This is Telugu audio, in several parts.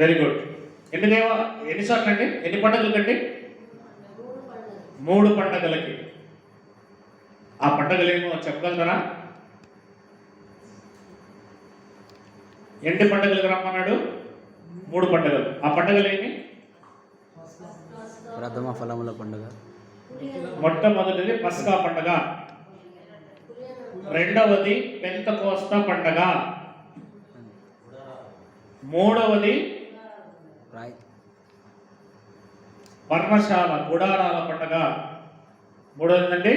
Very good. ఎన్నిసార్లు అండి, ఎన్ని పండుగలకండి? 3 పండుగలకి. ఆ పండుగలేమో చెప్పగలుగుతారా? ఎన్ని పండుగలకు రమ్మన్నాడు? 3 పండుగలు. ఆ పండుగలేమి? ప్రథమ ఫలముల పండుగ, మొట్టమొదటిది పస్కా పండుగ, రెండవది పెంతెకోస్తా పండుగ, మూడవది రాయ్ పర్ణశాల గుడారాల పండుగ. మూడవదండి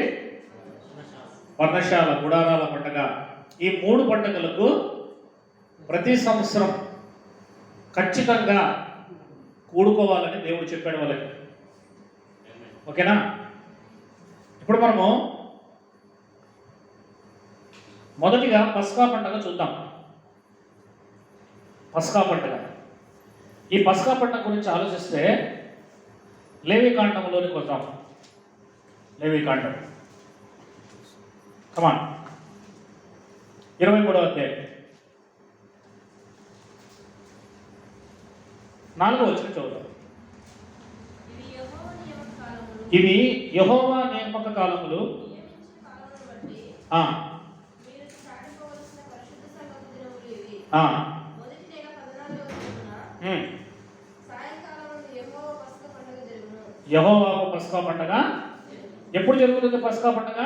పర్ణశాల గుడారాల పండుగ. ఈ 3 పండుగలకు ప్రతి సంవత్సరం ఖచ్చితంగా కూడుకోవాలని దేవుడు చెప్పాడు వాళ్ళకి. ఓకేనా? ఇప్పుడు మనము మొదటిగా పస్కా పండుగ చూద్దాం. పస్కా పండుగ. ఈ పస్కా పండుగ గురించి ఆలోచిస్తే లేవికాండంలోనికి వద్దాం. లేవికాండం కమాన్ 23వ అధ్యాయం 4వ వచనం చదువుదాం. ఇవి యెహోవా నియామక కాలములు. యెహోవాకు పస్కా పండుగ ఎప్పుడు జరుగుతుంది? పస్కా పండుగ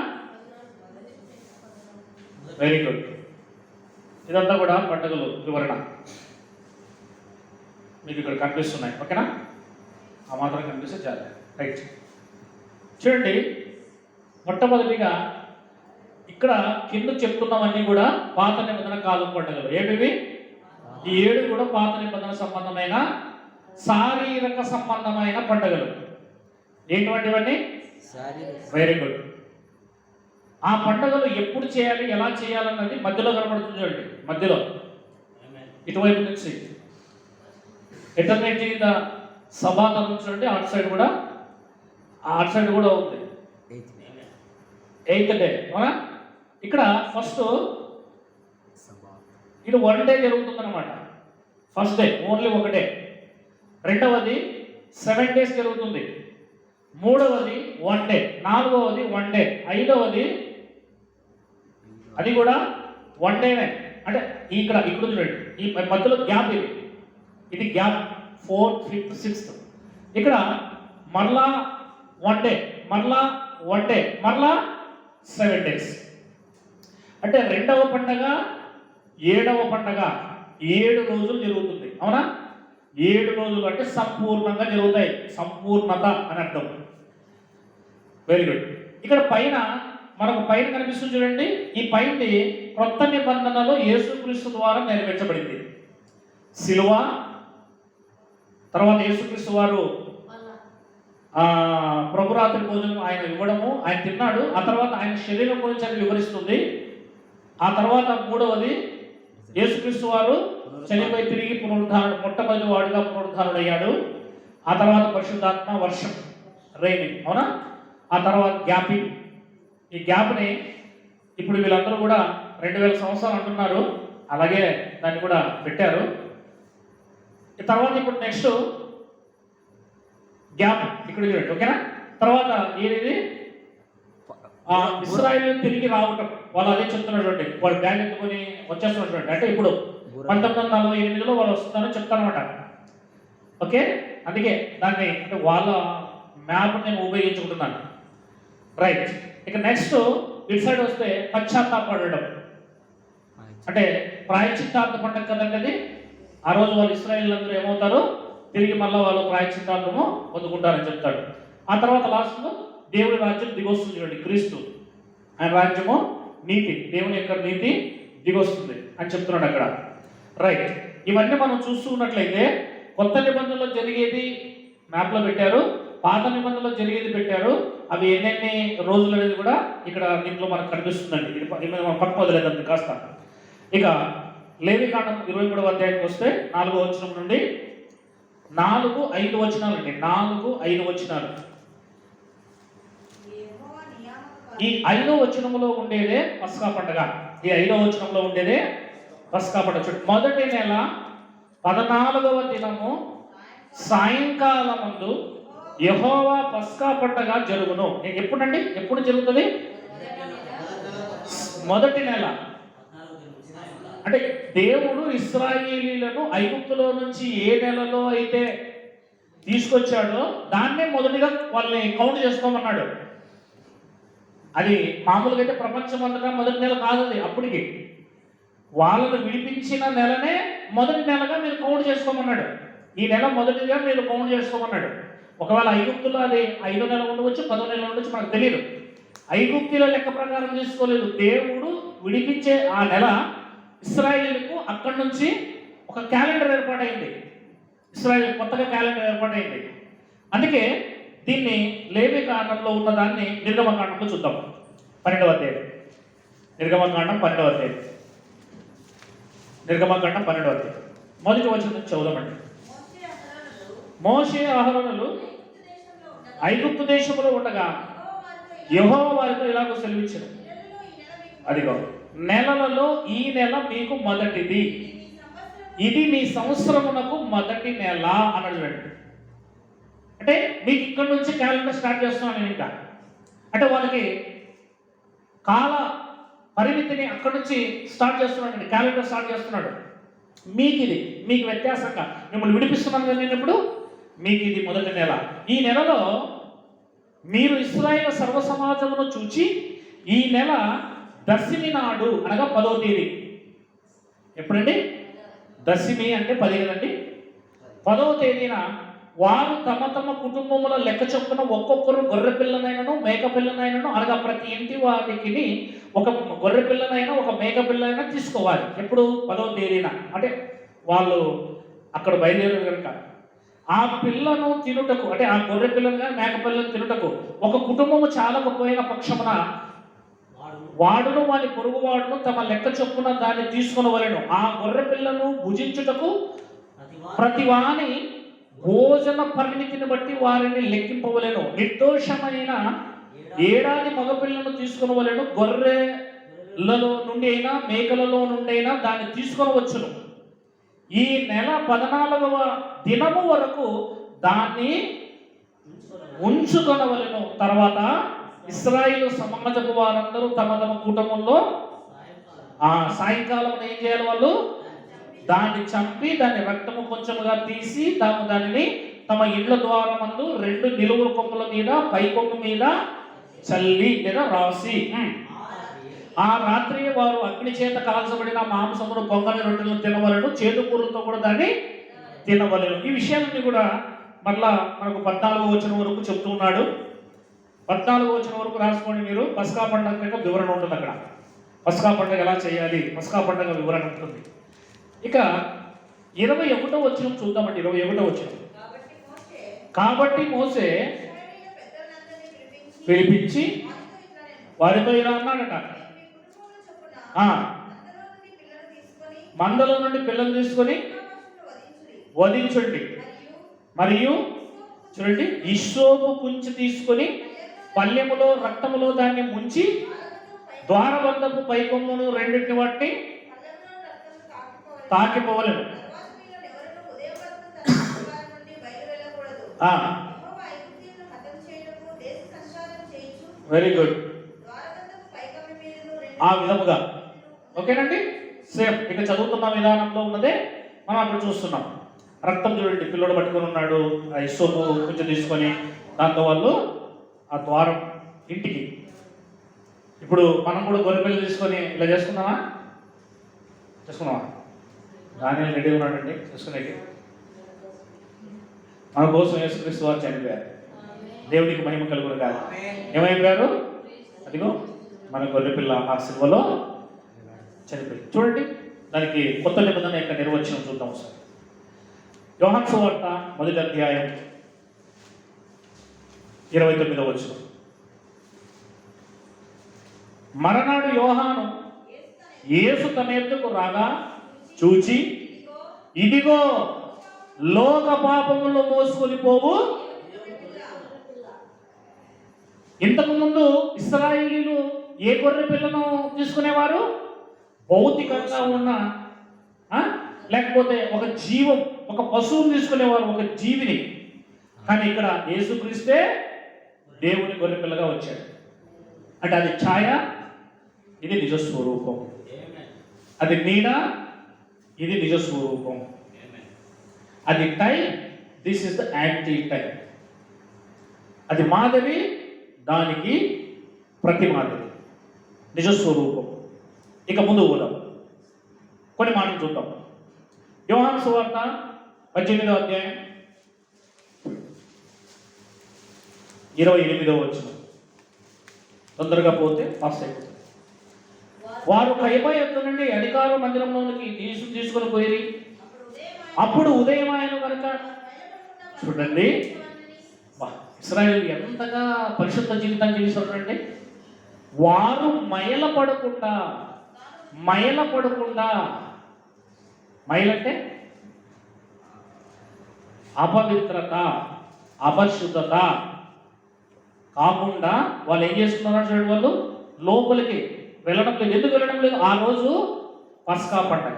వెరీ గుడ్. ఇదంతా కూడా పండుగలు వివరణ మీకు ఇక్కడ కనిపిస్తున్నాయి. ఓకేనా? ఆ మాత్రం కనిపిస్తే చాలు. రైట్. చూడండి, మొట్టమొదటిగా ఇక్కడ కింద చెప్తున్నవన్నీ కూడా పాత నిబంధన కాలం పండుగలు. ఏమివి? ఈ 7 కూడా పాత నిబంధన సంబంధమైన శారీరక సంబంధమైన పండుగలు. ఏంటివన్నీ? Very good. ఆ పండుగలు ఎప్పుడు చేయాలి, ఎలా చేయాలన్నది మధ్యలో కనబడుతుంది. చూడండి, మధ్యలో ఇటువైపు నుంచి ఎటర్నిటీ ద సభాతలం చూడండి. అటు సైడ్ కూడా ఉంది 8th డే. అవునా? ఇక్కడ ఫస్ట్ ఇది 1 డే జరుగుతుంది అనమాట. First day only 1 day. రెండవది 7 days జరుగుతుంది. మూడవది 1 డే. నాలుగవది 1 డే. ఐదవది అది కూడా 1 డేనే. అంటే ఇక్కడ చూడండి, ఈ మధ్యలో గ్యాప్ ఇది గ్యాప్ 4th, 5th, 6th. ఇక్కడ మరలా 1 డే, మరలా 1 డే, మరలా 7 days. అంటే రెండవ పండగ 7వ పండగ 7 రోజులు జరుగుతుంది. అవునా? 7 రోజులు అంటే సంపూర్ణంగా జరుగుతాయి. సంపూర్ణత అని అర్థం. Very good. ఇక్కడ పైన మనకు పైన కనిపిస్తుంది చూడండి. ఈ పైన కొత్త నిబంధనలో యేసుక్రీస్తు ద్వారా నెరవేర్చబడింది. సిలువ, తర్వాత యేసుక్రీస్తు వారు ప్రభురాత్రి భోజనం ఆయన ఇవ్వడము, ఆయన తిన్నాడు. ఆ తర్వాత ఆయన శరీరం గురించి అది వివరిస్తుంది. ఆ తర్వాత మూడవది యేసుక్రీస్తు వారు చనిపోయి తిరిగి మొట్టమొదటి వాడిగా పునరుద్ధారుడయ్యాడు. ఆ తర్వాత పరిశుద్ధాత్మ వర్షం, రైనింగ్. అవునా? ఆ తర్వాత గ్యాపింగ్. ఈ గ్యాప్ని ఇప్పుడు వీళ్ళందరూ కూడా 2000 సంవత్సరాలు అంటున్నారు. అలాగే దాన్ని కూడా పెట్టారు. ఈ తర్వాత ఇప్పుడు నెక్స్ట్ గ్యాప్ ఇక్కడ చూడండి. ఓకేనా? తర్వాత ఏది? ఇశ్రాయేలు తిరిగి రావటం. వాళ్ళు అదే చెప్తున్నటువంటి వాళ్ళు బ్యాగ్ ఎత్తుకొని వచ్చేస్తున్నటువంటి. అంటే ఇప్పుడు 1948లో వాళ్ళు వస్తున్నారని చెప్తారనమాట. ఓకే? అందుకే దాన్ని అంటే వాళ్ళ మ్యాప్ నేను ఉపయోగించుకుంటున్నాను. రైట్. ఇక నెక్స్ట్ ఇటు సైడ్ వస్తే పశ్చాత్తాపడడం. అంటే ప్రాయశ్చిత్తార్థ పండుగ కదండి అది. ఆ రోజు వాళ్ళు ఇశ్రాయేలు అందరూ ఏమవుతారు? తిరిగి మళ్ళీ వాళ్ళు ప్రాయశ్చిత్తార్థము పొందుకుంటారని చెప్తాడు. ఆ తర్వాత లాస్ట్లో దేవుడి రాజ్యం దిగొస్తుంది చూడండి. క్రీస్తు ఆయన రాజ్యము నీతి, దేవుని యొక్క నీతి దిగొస్తుంది అని చెప్తున్నాడు అక్కడ. రైట్. ఇవన్నీ మనం చూస్తూ ఉన్నట్లయితే కొత్త నిబంధనలో జరిగేది మ్యాప్లో పెట్టారు, పాత నిబంధనలో జరిగేది పెట్టారు. అవి ఎన్నెన్ని రోజులు అనేది కూడా ఇక్కడ దీంట్లో మనకు కనిపిస్తుందండి. ఇది మనం పక్క వదిలేదండి కాస్త. ఇక లేవికాండం 23వ అధ్యాయానికి వస్తే 4వ వచనం నుండి 4, 5 వచనాలు అండి. 4, 5 వచనాలు. ఈ 5వ వచనంలో ఉండేదే పస్కా పండుగ. ఈ 5వ వచనంలో ఉండేదే పస్కా పండుగ. మొదటి నెల 14వ దినము సాయంకాలమందు యెహోవా పస్కా పండగ జరుగును. ఎప్పుడండి? ఎప్పుడు జరుగుతుంది? మొదటి నెల. అంటే దేవుడు ఇశ్రాయేలీయులను ఐగుప్తులో నుంచి ఏ నెలలో అయితే తీసుకొచ్చాడో దాన్నే మొదటిగా వాళ్ళని కౌంట్ చేసుకోమన్నాడు. అది మామూలుగా అయితే ప్రపంచం అంతటా మొదటి నెల కాదు అది. అప్పటికి వాళ్ళను విడిపించిన నెలనే మొదటి నెలగా మీరు కౌంట్ చేసుకోమన్నాడు. ఈ నెల మొదటిగా మీరు కౌంట్ చేసుకోమన్నాడు. ఒకవేళ ఐగుప్తులో అది 5వ నెల ఉండవచ్చు, 10వ నెల ఉండవచ్చు, మనకు తెలియదు. ఐగుప్తుల లెక్క ప్రకారం తీసుకోలేదు. దేవుడు విడిపించే ఆ నెల ఇశ్రాయేలుకు అక్కడి నుంచి ఒక క్యాలెండర్ ఏర్పాటైంది. ఇశ్రాయేల్ కొత్తగా క్యాలెండర్ ఏర్పాటైంది. అందుకే దీన్ని లేవి కాండంలో ఉన్నదాన్ని నిర్గమకాండంలో చూద్దాం. 12వ అధ్యాయం. నిర్గమకాండం 12వ అధ్యాయం. నిర్గమకాండం 12వ అధ్యాయం. మొదటి వచనం నుంచి చదువుదామండి. మోషే అహరోనులు ఐగుప్తు దేశంలో ఉండగా యెహోవా వారితో ఇలాగ సెలవిచ్చెను. అదిగో నెలలలో ఈ నెల మీకు మొదటిది, ఇది మీ సంవత్సరమునకు మొదటి నెల అన్నాడు. చూడండి, అంటే మీకు ఇక్కడ నుంచి క్యాలెండర్ స్టార్ట్ చేస్తున్నాను నేను. ఇంకా అంటే వాళ్ళకి కాల పరిమితిని అక్కడి నుంచి స్టార్ట్ చేస్తున్నాడు, క్యాలెండర్ స్టార్ట్ చేస్తున్నాడు. మీకు ఇది, మీకు వ్యత్యాసంగా మిమ్మల్ని విడిపిస్తున్నాను కదా నేను ఇప్పుడు, మీకు ఇది మొదటి నెల. ఈ నెలలో మీరు ఇశ్రాయేలు సర్వ సమాజమును చూచి ఈ నెల దశమి నాడు అనగా 10వ తేదీ. ఎప్పుడండి? దశమి అంటే 10 కదండి. 10వ తేదీన వారు తమ తమ కుటుంబముల లెక్క చొప్పున ఒక్కొక్కరు గొర్రె పిల్లనైనను మేక పిల్లనైనను అనగా ప్రతి ఇంటి వారికి ఒక గొర్రె పిల్లనైనా ఒక మేక పిల్లనైనా తీసుకోవాలి. ఎప్పుడు? 10వ తేదీన. అంటే వాళ్ళు అక్కడ బయలుదేరారు కనుక ఆ పిల్లను తినుటకు, అంటే ఆ గొర్రె పిల్లను కానీ మేక పిల్లను తినుటకు ఒక కుటుంబము చాలకపోయిన పక్షమున వాడును వాని పొరుగువాడును తమ లెక్క చొప్పున దాన్ని తీసుకొనవలెను. ఆ గొర్రె పిల్లను భుజించుటకు ప్రతి వాని భోజన పరిమితిని బట్టి వారిని లెక్కింపవలెను. నిర్దోషమైన ఏడాది మగపిల్లను తీసుకొనవలెను. గొర్రెలలో నుండి అయినా మేకలలో నుండి అయినా దాన్ని తీసుకొనవచ్చును. ఈ నెల 14వ దినము వరకు దాన్ని ఉంచుకొనవలెను. తర్వాత ఇశ్రాయేలు సమాజపు వారందరూ తమ తమ కుటుంబంలో సాయంకాలం ఏం చేయాలి? వాళ్ళు దాన్ని చంపి దాని రక్తము కొంచెముగా తీసి దానిని తమ ఇండ్ల ద్వారమందు 2 నిలువుల కొమ్ముల మీద పై కొమ్ము మీద చల్లి లేదా రాసి ఆ రాత్రి వారు అగ్ని చేత కాల్చబడిన మాంసమును పొంగని రొట్టెలను తినవలెను. చేదుకూరలతో కూడా దాన్ని తినవలెను. ఈ విషయాలన్నీ కూడా మరలా మనకు 14వ వచనం వరకు చెప్తూ ఉన్నాడు. 14వ వచనం వరకు రాసుకోండి మీరు. పస్కా పండుగ యొక్క వివరణ ఉంటుంది అక్కడ. పస్కా పండుగ ఎలా చేయాలి, పస్కా పండుగ వివరణ ఉంటుంది. ఇక 21వ వచనం చూద్దామండి. 21వ వచనం. కాబట్టి మోసే పిలిపించి వారితో ఇలా అన్నాడట, మందలో నుండి పిల్లలు తీసుకొని వధించండి, మరియు చూడండి ఇస్సోపు కుంచి తీసుకొని పల్లెములో రక్తములో దాన్ని ముంచి ద్వారబంధపు పైకొమ్మును రెండింటిని వాటిని తాకిపోవలేము. Very good. ఆ విధముగా ఓకేనండి. సేమ్ ఇక చదువుతున్న విధానంలో ఉన్నదే మనం అక్కడ చూస్తున్నాం. రక్తం చూడండి, పిల్లడు పట్టుకొని ఉన్నాడు, ఆ ఇస్సోపు కొంచెం తీసుకొని దాంతో వాళ్ళు ఆ ద్వారం ఇంటికి. ఇప్పుడు మనం కూడా గొర్రె పిల్లలు తీసుకొని ఇలా చేసుకున్నామా? దానిలో రెడీ ఉన్నాడండి చేసుకునేకి. మన కోసం యేసుక్రీస్తు వారు చనిపోయారు. దేవుడికి మహిమ కలుగును కాదు. ఏమైపోయారు? అదిగో మన గొర్రెపిల్ల ఆ సిలువలో చనిపోయి. చూడండి, దానికి కొత్త నిబంధన యొక్క నిర్వచనం చూద్దాం సార్. యోహాను సువార్త 1వ అధ్యాయం 29వ వచనం. మరనాడు యోహాను యేసు తన ఎద్దుకు రాగా చూచి, ఇదిగో లోక పాపములో మోసుకొని పోవు. ఇంతకు ముందు ఇశ్రాయేలీయులు ఏ గొర్రె పిల్లను తీసుకునేవారు? భౌతికంగా ఉన్న లేకపోతే ఒక జీవం, ఒక పశువుని తీసుకునేవారు, ఒక జీవిని. కానీ ఇక్కడ యేసుక్రీస్తే దేవుని గొర్రెపిల్లగా వచ్చాడు. అంటే అది ఛాయ, ఇది నిజ స్వరూపం. అది నీడ, ఇది నిజ స్వరూపం. అది time, this is the anti time. అది మాదిరి, దానికి ప్రతి మాదిరి, నిజ స్వరూపం. ఇక ముందు పోదాం, కొన్ని మాటలు చూద్దాం. యోహాను సువార్త 18వ అధ్యాయం 28వ వచనం. తొందరగా పోతే పాస్ అయిపోతుంది. వారు కయప యొద్ద నుండి అధికార మందిరంలోనికి తీసుకొని పోయి, అప్పుడు ఉదయం ఆయన కనుక, చూడండి ఇశ్రాయేలు ఎంతగా పరిశుద్ధ జీవితం జీవిస్తుందండి. వారు మైలపడకుండా, మైలంటే అపవిత్రత, అపశుద్ధత కాకుండా వాళ్ళు ఏం చేస్తున్నారు చూడండి, వాళ్ళు లోపలికి వెళ్ళడం లేదు. ఎందుకు వెళ్ళడం లేదు? ఆ రోజు పస్కా పండగ.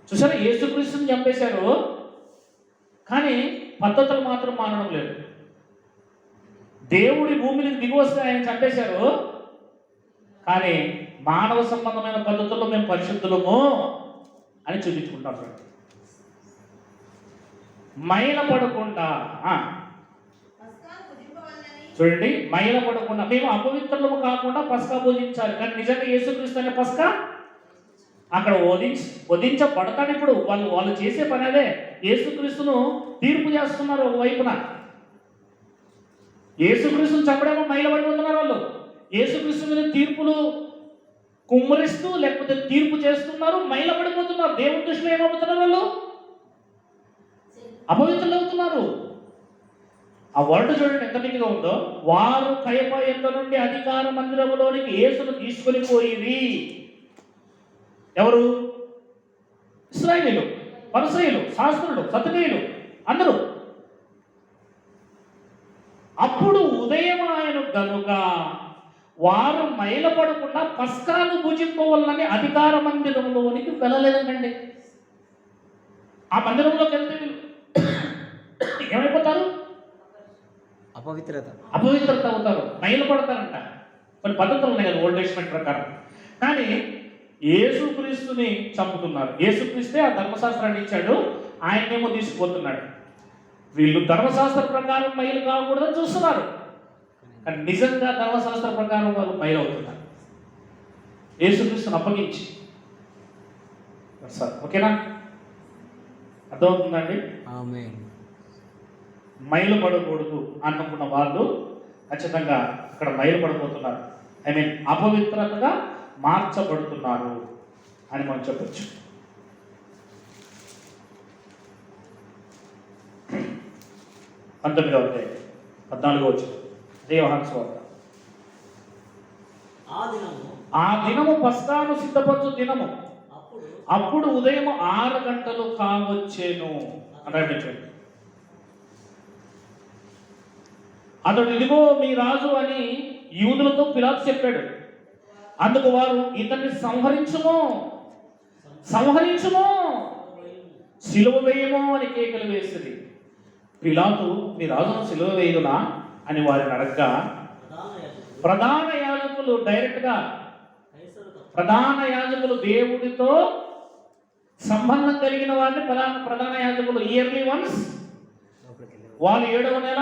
చూసారా, యేసుక్రీస్తుని చంపేశారు, కానీ పద్ధతులు మాత్రం మానడం లేదు. దేవుడి భూమిని దిగి వస్తే ఆయన చంపేశారు, కానీ మానవ సంబంధమైన పద్ధతుల్లో మేము పరిశుద్ధులము అని చూపించుకుంటాం. మైల పడకుండా, చూడండి, మైల పడకుండా మేము అపవిత్రులము కాకుండా పస్కా పూజించాలి. కానీ నిజంగా యేసుక్రీస్తు అనే పస్కా అక్కడ వధించబడతాడు. ఇప్పుడు వాళ్ళు చేసే పని అదే. యేసుక్రీస్తును తీర్పు చేస్తున్నారు. ఒకవైపున యేసుక్రీస్తును చంపడేమో మైలపడిపోతున్నారు వాళ్ళు. యేసుక్రీస్తు మీద తీర్పులు కుమ్మరిస్తూ లేకపోతే తీర్పు చేస్తున్నారు, మైలపడిపోతున్నారు. దేవుని దృష్టిలో ఏమవుతున్నారు? వాళ్ళు అపవిత్రులు అవుతున్నారు. ఆ వర్డ్ చూడండి ఎంత నీటిగా ఉందో. వారు కయప యొద్ద నుండి అధికార మందిరములోనికి యేసును తీసుకొని పోయిరి. ఎవరు? ఇశ్రాయేలీయులు, పరిసయ్యులు, శాస్త్రులు, సద్దుకయ్యులు అందరూ. అప్పుడు ఉదయం ఆయన గనుక వారు మైలపడకుండా పస్కాను భుజింపవలనని అధికార మందిరంలోనికి వెళ్ళలేదండి. ఆ మందిరంలోకి వెళ్తే వీళ్ళు ఏమైపోతారు? అపవిత్రత అవుతారు, మైలపడతారంట. కొన్ని పద్ధతులు ఉన్నాయి కదా ఓల్డ్ టెస్టమెంట్ ప్రకారం. కానీ యేసుక్రీస్తుని చంపుతున్నారు. యేసుక్రీస్తే ఆ ధర్మశాస్త్రాన్ని ఇచ్చాడు, ఆయనేమో తీసుకుపోతున్నాడు. వీళ్ళు ధర్మశాస్త్ర ప్రకారం మైలు కాకూడదని చూస్తున్నారు, కానీ నిజంగా ధర్మశాస్త్ర ప్రకారం వాళ్ళు మైలు అవుతున్నారు యేసుక్రీస్తుని అప్పగించి. సార్ ఓకేనా? అర్థమవుతుందండి? మైలు పడకూడదు అనుకున్న వాళ్ళు ఖచ్చితంగా అక్కడ మైలు పడిపోతున్నారు. ఐ మీన్ అపవిత్రతగా మార్చబడుతున్నారు అని మనం చెప్పచ్చు. పంతొమ్మిదవ అధ్యాయం 14వ వచనం యోహాను సువార్త. ఆ దినము పస్కాను సిద్ధపరచు దినము, అప్పుడు ఉదయం 6 గంటలు కావచ్చేను అన్నాడు. అతడు ఇదిగో మీ రాజు అని యూదులతో పిలాతు చెప్పాడు. అందుకు వారు ఇతన్ని సంహరించుమో సిలువ వేయమో అని కేకలు వేసింది. పిలాతు మీ రాజును సిలువ వేయుదునా అని వారిని అడగగా, ప్రధాన యాజకులు డైరెక్ట్గా, ప్రధాన యాజకులు దేవుడితో సంబంధం కలిగిన వారిని ప్రధాన యాజకులు ఇయర్లీ వన్స్ వాళ్ళు 7వ నెల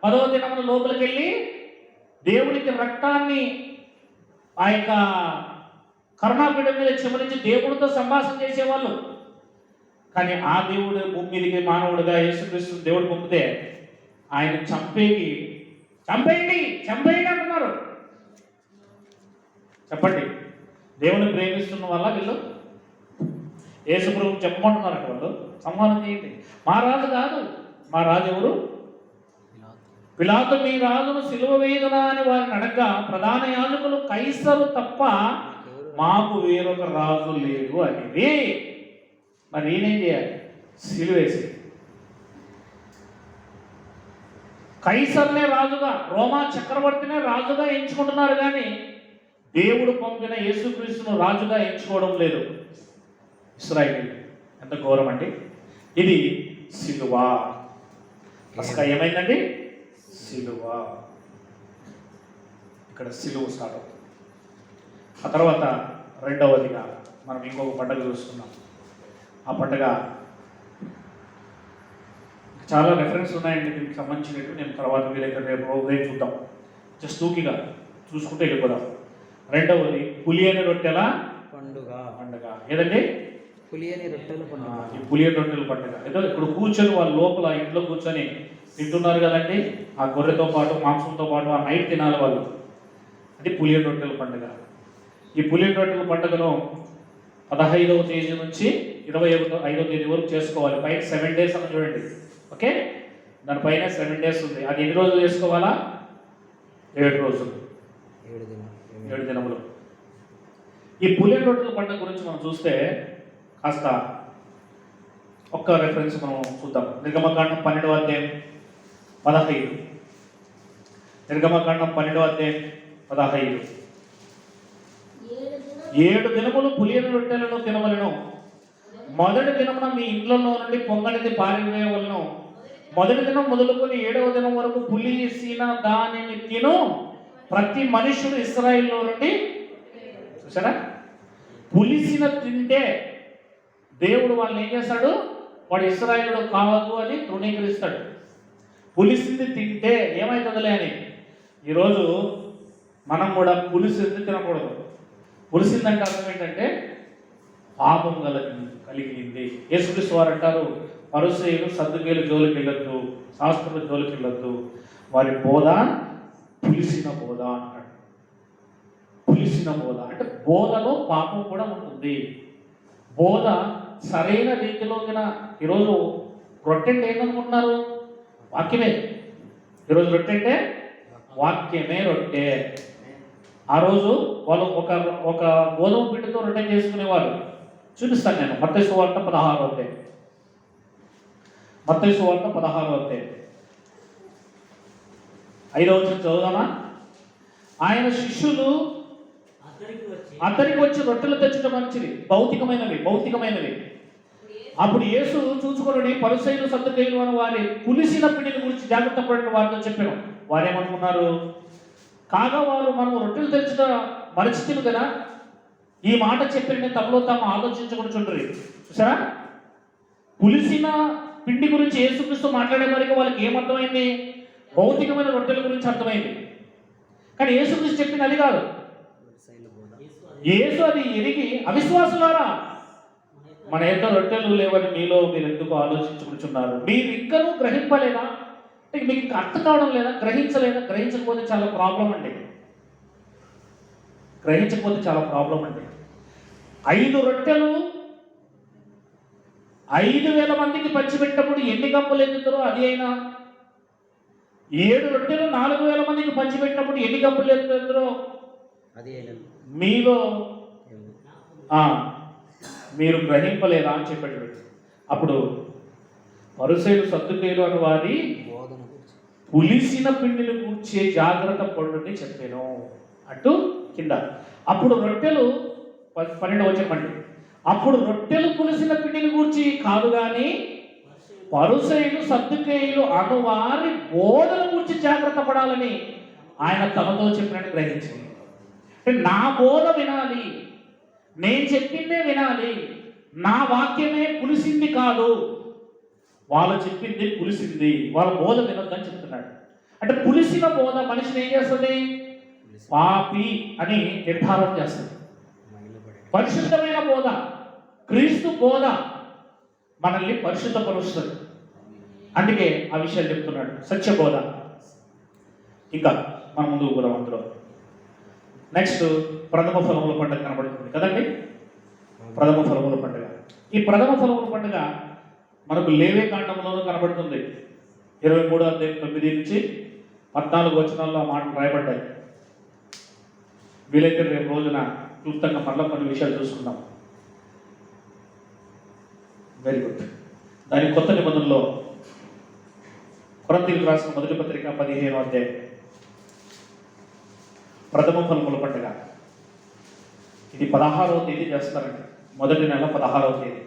10వ దినమున లోపలికి వెళ్ళి దేవుడికి రక్తాన్ని ఆ యొక్క కరుణాపీఠం మీద చిమరించి దేవుడితో సంభాషణ చేసేవాళ్ళు. కానీ ఆ దేవుడు భూమి మీదకి మానవుడిగా యేసుక్రీస్తు దేవుడు పంపితే ఆయన చంపేయండి అంటున్నారు. చెప్పండి, దేవుని ప్రేమిస్తున్న వల్ల వీళ్ళు యేసుప్రభువుని చెప్పమంటున్నారు. అక్కడ వాళ్ళు సంహారం చేయండి. మా రాజు కాదు, మా రాజు ఎవరు? పిలాతు మీ రాజును సిలువ వేయుదునా అని వారిని అడగగా, ప్రధాన యాజకులు కైసరు తప్ప మాకు వేరొక రాజు లేదు అనేది. మరి నేనేం చేయాలి? సిలువేసి కైసర్నే రాజుగా, రోమా చక్రవర్తినే రాజుగా ఎంచుకుంటున్నారు, కానీ దేవుడు పంపిన యేసుక్రీస్తును రాజుగా ఎంచుకోవడం లేదు. ఇశ్రాయేలు. ఎంత ఘోరం అండి. ఇది సిలువ. పస్కా ఏమైందండి? సిలువ. ఇక్కడ సిలువ స్టార్ట్ అవుతుంది. ఆ తర్వాత రెండవదిగా మనం ఇంకొక పండుగ చూసుకున్నాం. ఆ పండుగ చాలా రెఫరెన్స్ ఉన్నాయండి దీనికి సంబంధించినట్టు. నేను తర్వాత వీలైతే రేపు చూద్దాం. జస్ట్ టూకీగా చూసుకుంటే వెళ్ళిపోదాం. రెండవది పులియని రొట్టెల పండుగ. ఏదండి? పులియని రొట్టెల పండుగ. ఈ పులియని రొట్టెల పండుగ ఏదో ఇప్పుడు కూర్చొని వాళ్ళ లోపల ఇంట్లో కూర్చొని తింటున్నారు కదండి. ఆ గొర్రెతో పాటు మాంసంతో పాటు ఆ నైట్ తినాలి వాళ్ళు. అది పులియని రొట్టెల పండుగ. ఈ పులియని రొట్టెల పండుగను 15వ తేదీ నుంచి 25వ తేదీ వరకు చేసుకోవాలి. పైన 7 days అని చూడండి. ఓకే, దానిపైన 7 days ఉంది. అది ఎన్ని రోజులు చేసుకోవాలా? 7 రోజులు, 7 దినములు. ఈ పులియని రొట్టెల పండుగ గురించి మనం చూస్తే కాస్త ఒక్క రెఫరెన్స్ మనం చూద్దాం. నిర్గమకాండం 12వ అధ్యాయం 15. నిర్గమకాండం 12వ అధ్యాయం 15. 7 దినములు పులియని రొట్టెలను తినవలను. మొదటి దినమున మీ ఇండ్లలో నుండి పొంగనిది పారివేయవలను. మొదటి దినం మొదలుకొని 7వ దినం వరకు పులిసిన దానిని తిను ప్రతి మనుషుడు ఇశ్రాయేలులో నుండి. చూసారా? పులిసిన తింటే దేవుడు వాళ్ళని ఏం చేస్తాడు? వాడు ఇశ్రాయేలుడు కావద్దు అని తృణీకరిస్తాడు. పులిసింది తింటే ఏమవుతుందిలే అని. ఈరోజు మనం కూడా పులిసింది తినకూడదు. పులిసిందంటే అర్థం ఏంటంటే పాపం కలిగింది. యేసుక్రీస్తు వారు అంటారు, పరిసయ్యులు సద్దుకేలు జోలికి వెళ్ళొద్దు, శాస్త్రుల జోలికి వెళ్ళొద్దు, వారి బోధ పులిసిన బోధ అంటాడు. పులిసిన బోధ అంటే బోధలో పాపం కూడా ఉంటుంది. బోధ సరైన రీతిలో ఈరోజు రొట్టె అంటే ఏంటనుకుంటున్నారు? వాక్యమే. ఈరోజు రొట్టె అంటే వాక్యమే రొట్టె. ఆ రోజు వాళ్ళు ఒక గోధుమ పిండితో రొట్టె చేసుకునేవారు. చూపిస్తాను నేను. మత్తయి సువార్త 16వ అధ్యాయం. మత్తయి సువార్త 16వ అధ్యాయం 5వ వచనం చదువుదామా? ఆయన శిష్యులు అతనికి వచ్చి రొట్టెలు తెచ్చడం మంచిది, భౌతికమైనవి. అప్పుడు యేసు చూసుకొని పరిసయ్యులు సద్దుకయ్యులు అని వారి పులిసిన పిండిని గురించి జాగ్రత్త పడిన వారితో చెప్పాను. వారేమనుకున్నారు? కాగా వారు మనము రొట్టెలు తెచ్చడం మరచితిమి కదా, ఈ మాట చెప్పిన తమలో తాము ఆలోచించుకుంటుండ్రి. చూసారా? పులిసిన పిండి గురించి యేసుక్రీస్తు మాట్లాడే వరకు వాళ్ళకి ఏమర్థమైంది? భౌతికమైన రొట్టెల గురించి అర్థమైంది. కానీ యేసుక్రీస్తు చెప్పింది అది కాదు. యేసు అది ఎరిగి, అవిశ్వాసులారా మన యొక్క రొట్టెలు లేవని మీలో మీరు ఎందుకు ఆలోచించుకుంటున్నారు? మీరు ఇంకనూ గ్రహింపలేదా? మీకు ఇంకా అర్థం కావడం లేదా? గ్రహించకపోతే చాలా ప్రాబ్లం అండి. 5 రొట్టెలు 5,000 మందికి పంచిపెట్టినప్పుడు ఎన్ని గంపలు ఎత్తుతారో అది అయినా, 7 రొట్టెలు 4,000 మందికి పంచిపెట్టినప్పుడు ఎన్ని గంపలు ఎత్తుతారో అది మీలో మీరు గ్రహింపలేదా అని చెప్పాడు. అప్పుడు పరిసయ్యులు సద్దుకేయులు అని వారి పులిసిన పిండిని కూర్చే జాగ్రత్త పడుని చెప్పాను అంటూ కింద. అప్పుడు రొట్టెలు 12వ వచనం అండి. అప్పుడు రొట్టెలు పులిసిన పిండిని కూర్చి కాదు కానీ పరిసయ్యులు సద్దుకేయులు అను వారి బోధను కూర్చి జాగ్రత్త పడాలని ఆయన తమతో చెప్పినట్టు గ్రహించింది. నా బోధ వినాలి, నేను చెప్పిందే వినాలి, నా వాక్యమే పులిసింది కాదు, వాళ్ళు చెప్పింది పులిసింది, వాళ్ళ బోధ వినొద్దని చెప్తున్నాడు. అంటే పులిసిన బోధ మనిషిని ఏం చేస్తుంది? పాపి అని నిర్ధారణ చేస్తుంది. పరిశుద్ధమైన బోధ, క్రీస్తు బోధ మనల్ని పరిశుద్ధపరుస్తుంది. అందుకే ఆ విషయాలు చెప్తున్నాడు, సత్యబోధ. ఇంకా మనం ముందుకు పోదాం. అందులో నెక్స్ట్ ప్రథమ ఫలముల పండుగ కనబడుతుంది కదండి. ప్రథమ ఫలముల పండుగ. ఈ ప్రథమ ఫలముల పండుగ మనకు లేవే కాండంలోనూ కనబడుతుంది. 23వ అధ్యాయం 9 నుంచి 14 వచనాల్లో ఆ మాటలు రాయబడ్డాయి. వీలైతే రేపు రోజున క్లుప్తంగా మళ్ళీ కొన్ని విషయాలు చూసుకుందాం. Very good. దాని కొత్త నిబంధనలో కొరింథీయులకు రాసిన మొదటి పత్రిక 15వ అధ్యాయం ప్రథమ ఫలముల పండుగ. ఇది 16వ తేదీ చేస్తారండి. మొదటి నెల 16వ తేదీ.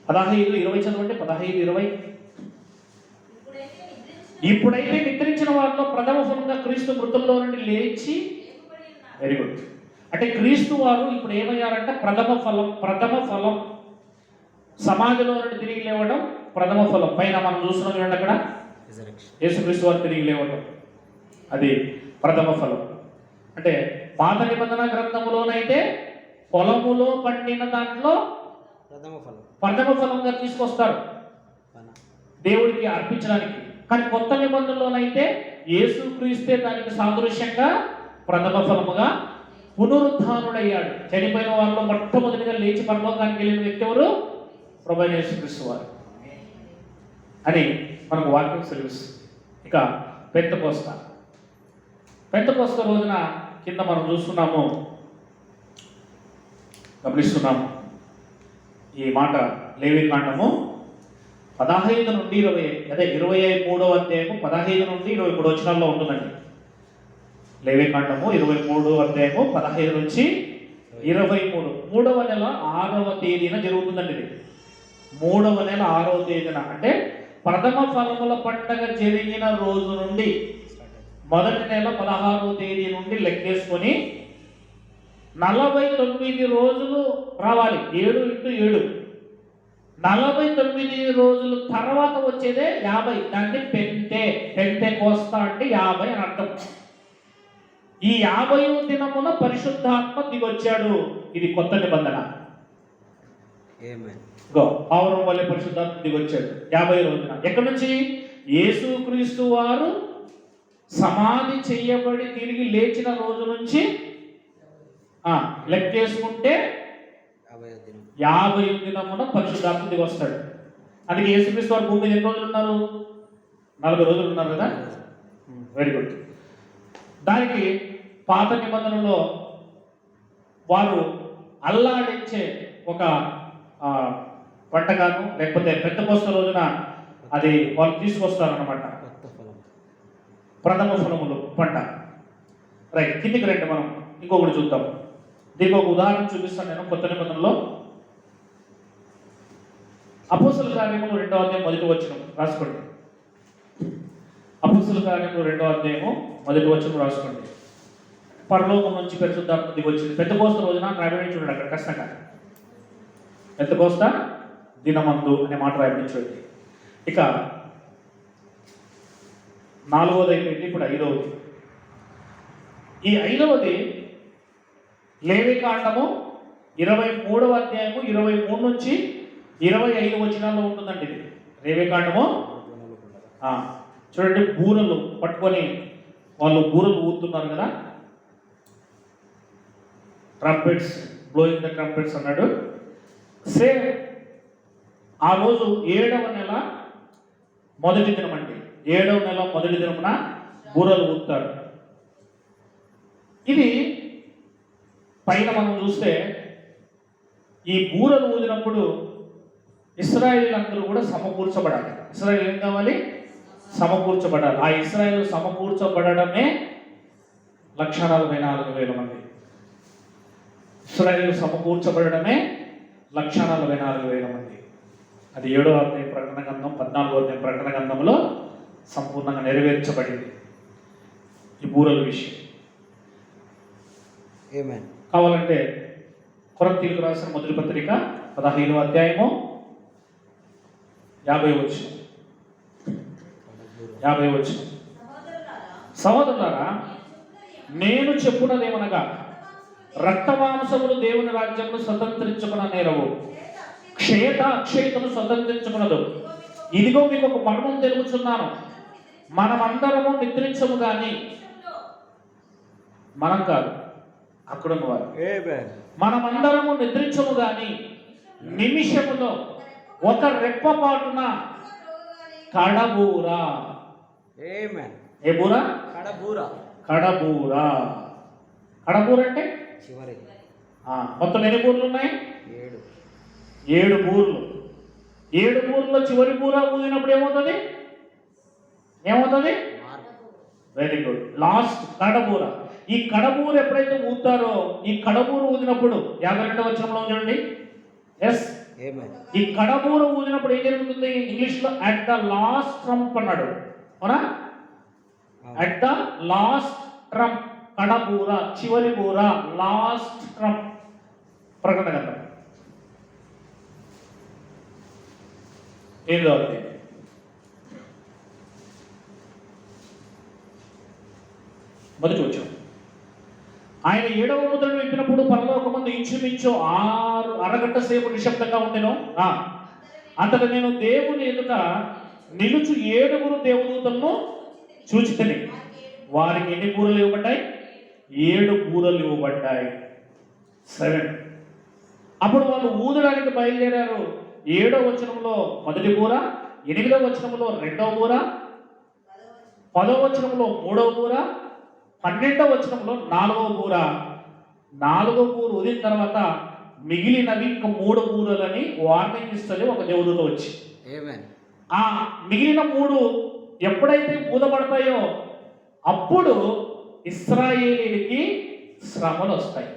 15, 20 చదవండి. 15, 20. ఇప్పుడైతే నిద్రించిన వారిలో ప్రథమ ఫలంగా క్రీస్తు మృతుల్లో నుండి లేచి, వెరీ గుడ్. అంటే క్రీస్తు వారు ఇప్పుడు ఏమయ్యారంటే ప్రథమ ఫలం సమాధిలో నుండి తిరిగి లేవడం ప్రథమ ఫలం. పైన మనం చూస్తున్నాం చూడండి, అక్కడ యేసుక్రీస్తు వారు తిరిగి లేవడం, అది ప్రథమ ఫలం. అంటే పాత నిబంధన గ్రంథములోనైతే పొలములో పండిన దాంట్లో ప్రథమ ఫలంగా తీసుకొస్తారు దేవుడికి అర్పించడానికి. కానీ కొత్త నిబంధనలోనైతే యేసుక్రీస్తే దానికి సాదృశ్యంగా ప్రథమ ఫలముగా పునరుద్ధానుడయ్యాడు. చనిపోయిన వారిలో మొట్టమొదటిగా లేచి పరలోకానికి వెళ్ళిన వ్యక్తి ఎవరు? ప్రభువైన యేసుక్రీస్తు వారు అని మనకు వాక్యం సెలవిస్తుంది. ఇక పెంతెకోస్త రోజున కింద మనం చూస్తున్నాము, గమనిస్తున్నాము ఈ మాట. లేవి కాండము 15 నుండి 20, అదే 23వ అధ్యాయము 15 నుండి 23 వచనాల్లో ఉంటుందండి. లేవి కాండము 23వ అధ్యాయము 15 నుంచి 23. 3వ నెల 6వ తేదీన జరుగుతుందండి ఇది. 3వ నెల 6వ తేదీన అంటే ప్రథమ ఫలముల పండగ జరిగిన రోజు నుండి మొదటి నెల 16వ తేదీ నుండి లెక్కేసుకొని 49 రోజులు రావాలి. 7 × 7, 49 రోజుల తర్వాత వచ్చేదే 50. దాన్ని పెంతెకోస్త అంటే 50 అని అర్థం. ఈ 50వ దినమున పరిశుద్ధాత్మ దిగొచ్చాడు. ఇది కొత్త నిబంధన. పావురం వల్లే పరిశుద్ధాత్మ దిగొచ్చాడు 50 రోజున. ఎక్కడి నుంచి? యేసుక్రీస్తు వారు సమాధి చేయబడి తిరిగి లేచిన రోజు నుంచి లెక్కేసుకుంటే 50వ దినమున పరిశుద్ధాత్మ దిగొస్తాడు. అందుకే యేసుక్రీస్తు వారు భూమి మీద ఎన్ని రోజులు ఉన్నారు? 40 రోజులు ఉన్నారు కదా. Very good. దానికి పాత నిబంధనలో వారు అల్లాడించే ఒక వంటకాను, లేకపోతే పెంతెకోస్త రోజున అది వాళ్ళు తీసుకొస్తారన్నమాట, ప్రథమ ఫలములు పంట. రైట్, కిందికి రండి, మనం ఇంకొకటి చూద్దాం. దీనికి ఒక ఉదాహరణ చూపిస్తాను నేను. కొత్త నిబంధనలో అపోస్తలుల కార్యములు 2వ అధ్యాయం 1వ వచనం రాసుకోండి. అపోస్తలుల కార్యములు 2వ అధ్యాయము 1వ వచనం రాసుకోండి. పరలోకం నుంచి పరిశుద్ధాత్మ దిగి వచ్చింది. పెంతెకోస్త రోజున రాయబడి చూడండి అక్కడ కష్టంగా. పెంతెకోస్త దినమందు అనే మాట రాయబడి చూడండి. ఇక 4వది అయిపోయింది, ఇప్పుడు 5వది. ఈ 5వది లేవి కాండము 23వ అధ్యాయము 23 నుంచి 25 వచనాల్లో ఉంటుందండి. ఇది లేవి కాండము. చూడండి, బూరలు పట్టుకొని వాళ్ళు బూరలు ఊతున్నారు కదా, ట్రంపెట్స్, బ్లోయింగ్ ద ట్రంపెట్స్ అన్నాడు. సేమ్ ఆ రోజు 7వ నెల మొదటి దినం అండి. 7వ నెల మొదటి దినమున బూరలు ఊతారు. ఇది పైన మనం చూస్తే ఈ బూరలు ఊదినప్పుడు ఇశ్రాయేలు అందరూ కూడా సమకూర్చబడాలి. ఇశ్రాయేలు ఏం కావాలి? సమకూర్చబడాలి. ఆ ఇశ్రాయేలు సమకూర్చబడమే 1,44,000 మంది. ఇశ్రాయేలు సమకూర్చబడమే 1,44,000 మంది. అది 7వ అధ్యాయం ప్రకటన గ్రంథం, 14వ అధ్యాయం ప్రకటన గ్రంథంలో సంపూర్ణంగా నెరవేర్చబడింది ఈ బూరల విషయం. కావాలంటే కొరింథీయులకు రాసిన మొదటి పత్రిక 15వ అధ్యాయము 50 వచనం. సహోదరులారా, నేను చెప్పున్నదేమనగా రక్తమాంసములు దేవుని రాజ్యమును స్వతంత్రించుకున్న నేరవు, క్షేత అక్షేతను స్వతంత్రించుకున్నదు. ఇదిగో మీకు ఒక మర్మం తెలుపుచున్నాను, మనమందరము నిద్రించము గాని, మనం కాదు అక్కడున్న వారు, మనమందరము నిద్రించము గాని నిమిషములో ఒక రెప్పపాటున కడబూర. ఏ బూర? కడబూర. కడబూర అంటే చివరి. మొత్తం ఎన్ని బూర్లు ఉన్నాయి? 7 బూర్లు. 7 బూర్లో చివరి బూర ఊదినప్పుడు ఏమవుతుంది? Very good. లాస్ట్ కడబూర. ఈ కడబూర ఎప్పుడైతే ఊతారో, ఈ కడబూర ఊదినప్పుడు 52వ వచనంలో చూడండి, ఎస్. Amen. ఈ కడబూర ఊదినప్పుడు ఏం జరుగుతుంది? ఇంగ్లీష్ లో అట్ ద లాస్ట్ ట్రంప్ అన్నాడు, అవునా? అట్ ద లాస్ట్ ట్రంప్, కడబూర, చివరి బూర, లాస్ట్ ట్రంప్. ప్రకటన గ్రంథం 8వ అధ్యాయం. మొదటి వచ్చాం. ఆయన 7వ ముద్రను విప్పినప్పుడు పరలోకమందు ఇంచుమించు 6 అరగంట సేపు నిశ్శబ్దంగా ఉండెను. అంతట నేను దేవుని ఎదుట నిలుచు 7 దేవదూతలను చూచితిని. వారికి ఎన్ని బూరలు ఇవ్వబడ్డాయి? 7 బూరలు ఇవ్వబడ్డాయి. 7. అప్పుడు వాళ్ళు ఊదడానికి బయలుదేరారు. 7వ వచనంలో మొదటి బూర, 8వ వచనంలో 2వ బూర, 10వ వచనంలో 3వ బూర, 12వ వచనంలో 4వ బూర. 4వ బూర ఊదిన తర్వాత మిగిలినవి ఇంకా 3 బూరలని వార్నింగ్ ఇస్తుంది ఒక దేవదూత వచ్చి. Amen. ఆ మిగిలిన 3 ఎప్పుడైతే ఊదబడతాయో అప్పుడు ఇశ్రాయేలీయులకి శ్రమలు వస్తాయి.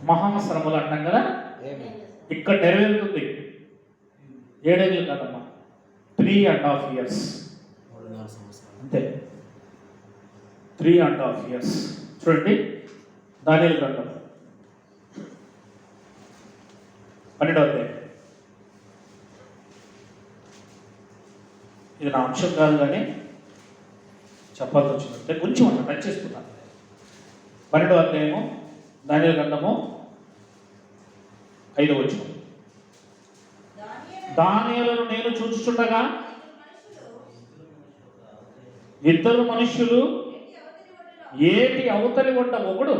మహాశ్రమలు అంటాం కదా, Amen. ఇక్కడ నెరవేరుతుంది. 7 ఏళ్ళు కదమ్మా, 3.5 years 3.5 సంవత్సరాలు. అంతే. 3.5 years. చూడండి దానియేలు గ్రంథం 12వ అధ్యాయం. ఇది నా అంశం కాదు కానీ చెప్పాల్సి వచ్చిందంటే కొంచెం అట్లా టచ్ చేసుకున్నాను. 12వ అధ్యాయము దానియేలు గ్రంథము 5వ వచనం. దానియేలును నేను చూచుచుండగా ఇద్దరు మనుష్యులు ఏటి అవతలి ఒడ్డ ఒకడు,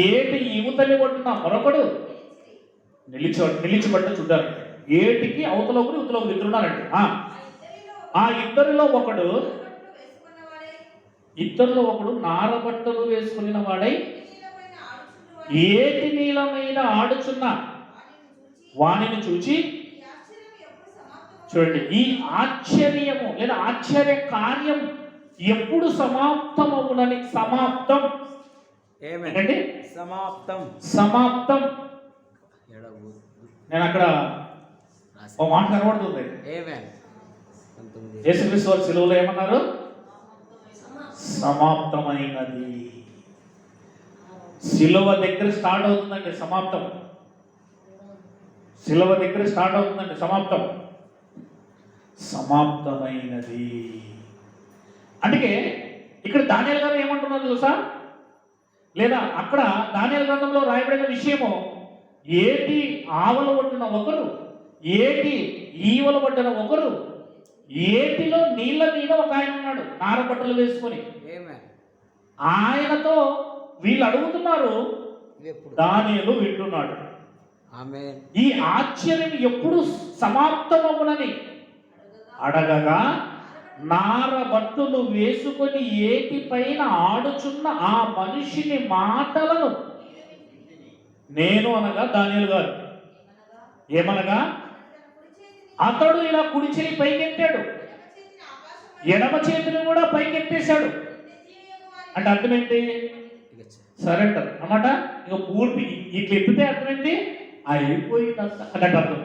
ఏటి యువతలి ఒడ్డున మరొకడు నిలిచిబడ్డ చూడాలి. ఏటికి అవతల ఒకడు ఇవతల ఒకడు ఇద్దరు ఉన్నారండి. ఆ ఇద్దరిలో ఒకడు నారబట్టలు వేసుకున్న వాడై ఏటి నీళ్ళ మీద ఆడుచున్న వాణిని చూచి, చూడండి ఈ ఆశ్చర్యము లేదా ఆశ్చర్య కార్యం ఎప్పుడు సమాప్తమవునని. సమాప్తం Amen. ఏంటండి? సమాప్తం. సమాప్తం. నేను అక్కడ రాసి. ఒక మాట కనబడుతుంది. Amen. 19. యేసుక్రీస్తు వారు సిలువలో ఏమన్నారు? సమాప్తమైనది. సిలువ దగ్గర స్టార్ట్ అవుతుందండి సమాప్తం. సిలువ దగ్గర స్టార్ట్ అవుతుందండి సమాప్తం. సమాప్తమైనది. అందుకే ఇక్కడ దానియేలు గారు ఏమంటున్నారు తెలుసా? లేదా అక్కడ దానియేలు గ్రంథంలో రాయబడిన విషయము, ఏటి ఆవల పట్టిన ఒకరు, ఏటి ఈవల పట్టిన ఒకరు, ఏటిలో నీళ్ళ మీద ఒక ఆయన ఉన్నాడు నారబట్టలు వేసుకొని. Amen. ఆయనతో వీళ్ళు అడుగుతున్నారు, ఎప్పుడు? దానియేలు వింటున్నాడు. Amen. ఈ ఆశ్చర్యం ఎప్పుడు సమాప్తమవునని అడగగా, నారబట్టులు వేసుకొని ఏటి పైన ఆడుచున్న ఆ మనిషిని మాటలను నేను అనగా దానియేలు గారు ఏమనగా, అతడు ఇలా కుడి చేయి పైకెత్తాడు, ఎడమ చేతిని కూడా పైకెత్తేశాడు. అంటే అర్థం ఏంటి? సరెండర్ అన్నమాట. ఇక పూర్తి ఇట్లా ఎత్తితే అర్థమైంది అయిపోయిందంత అన్నట్టు అర్థం.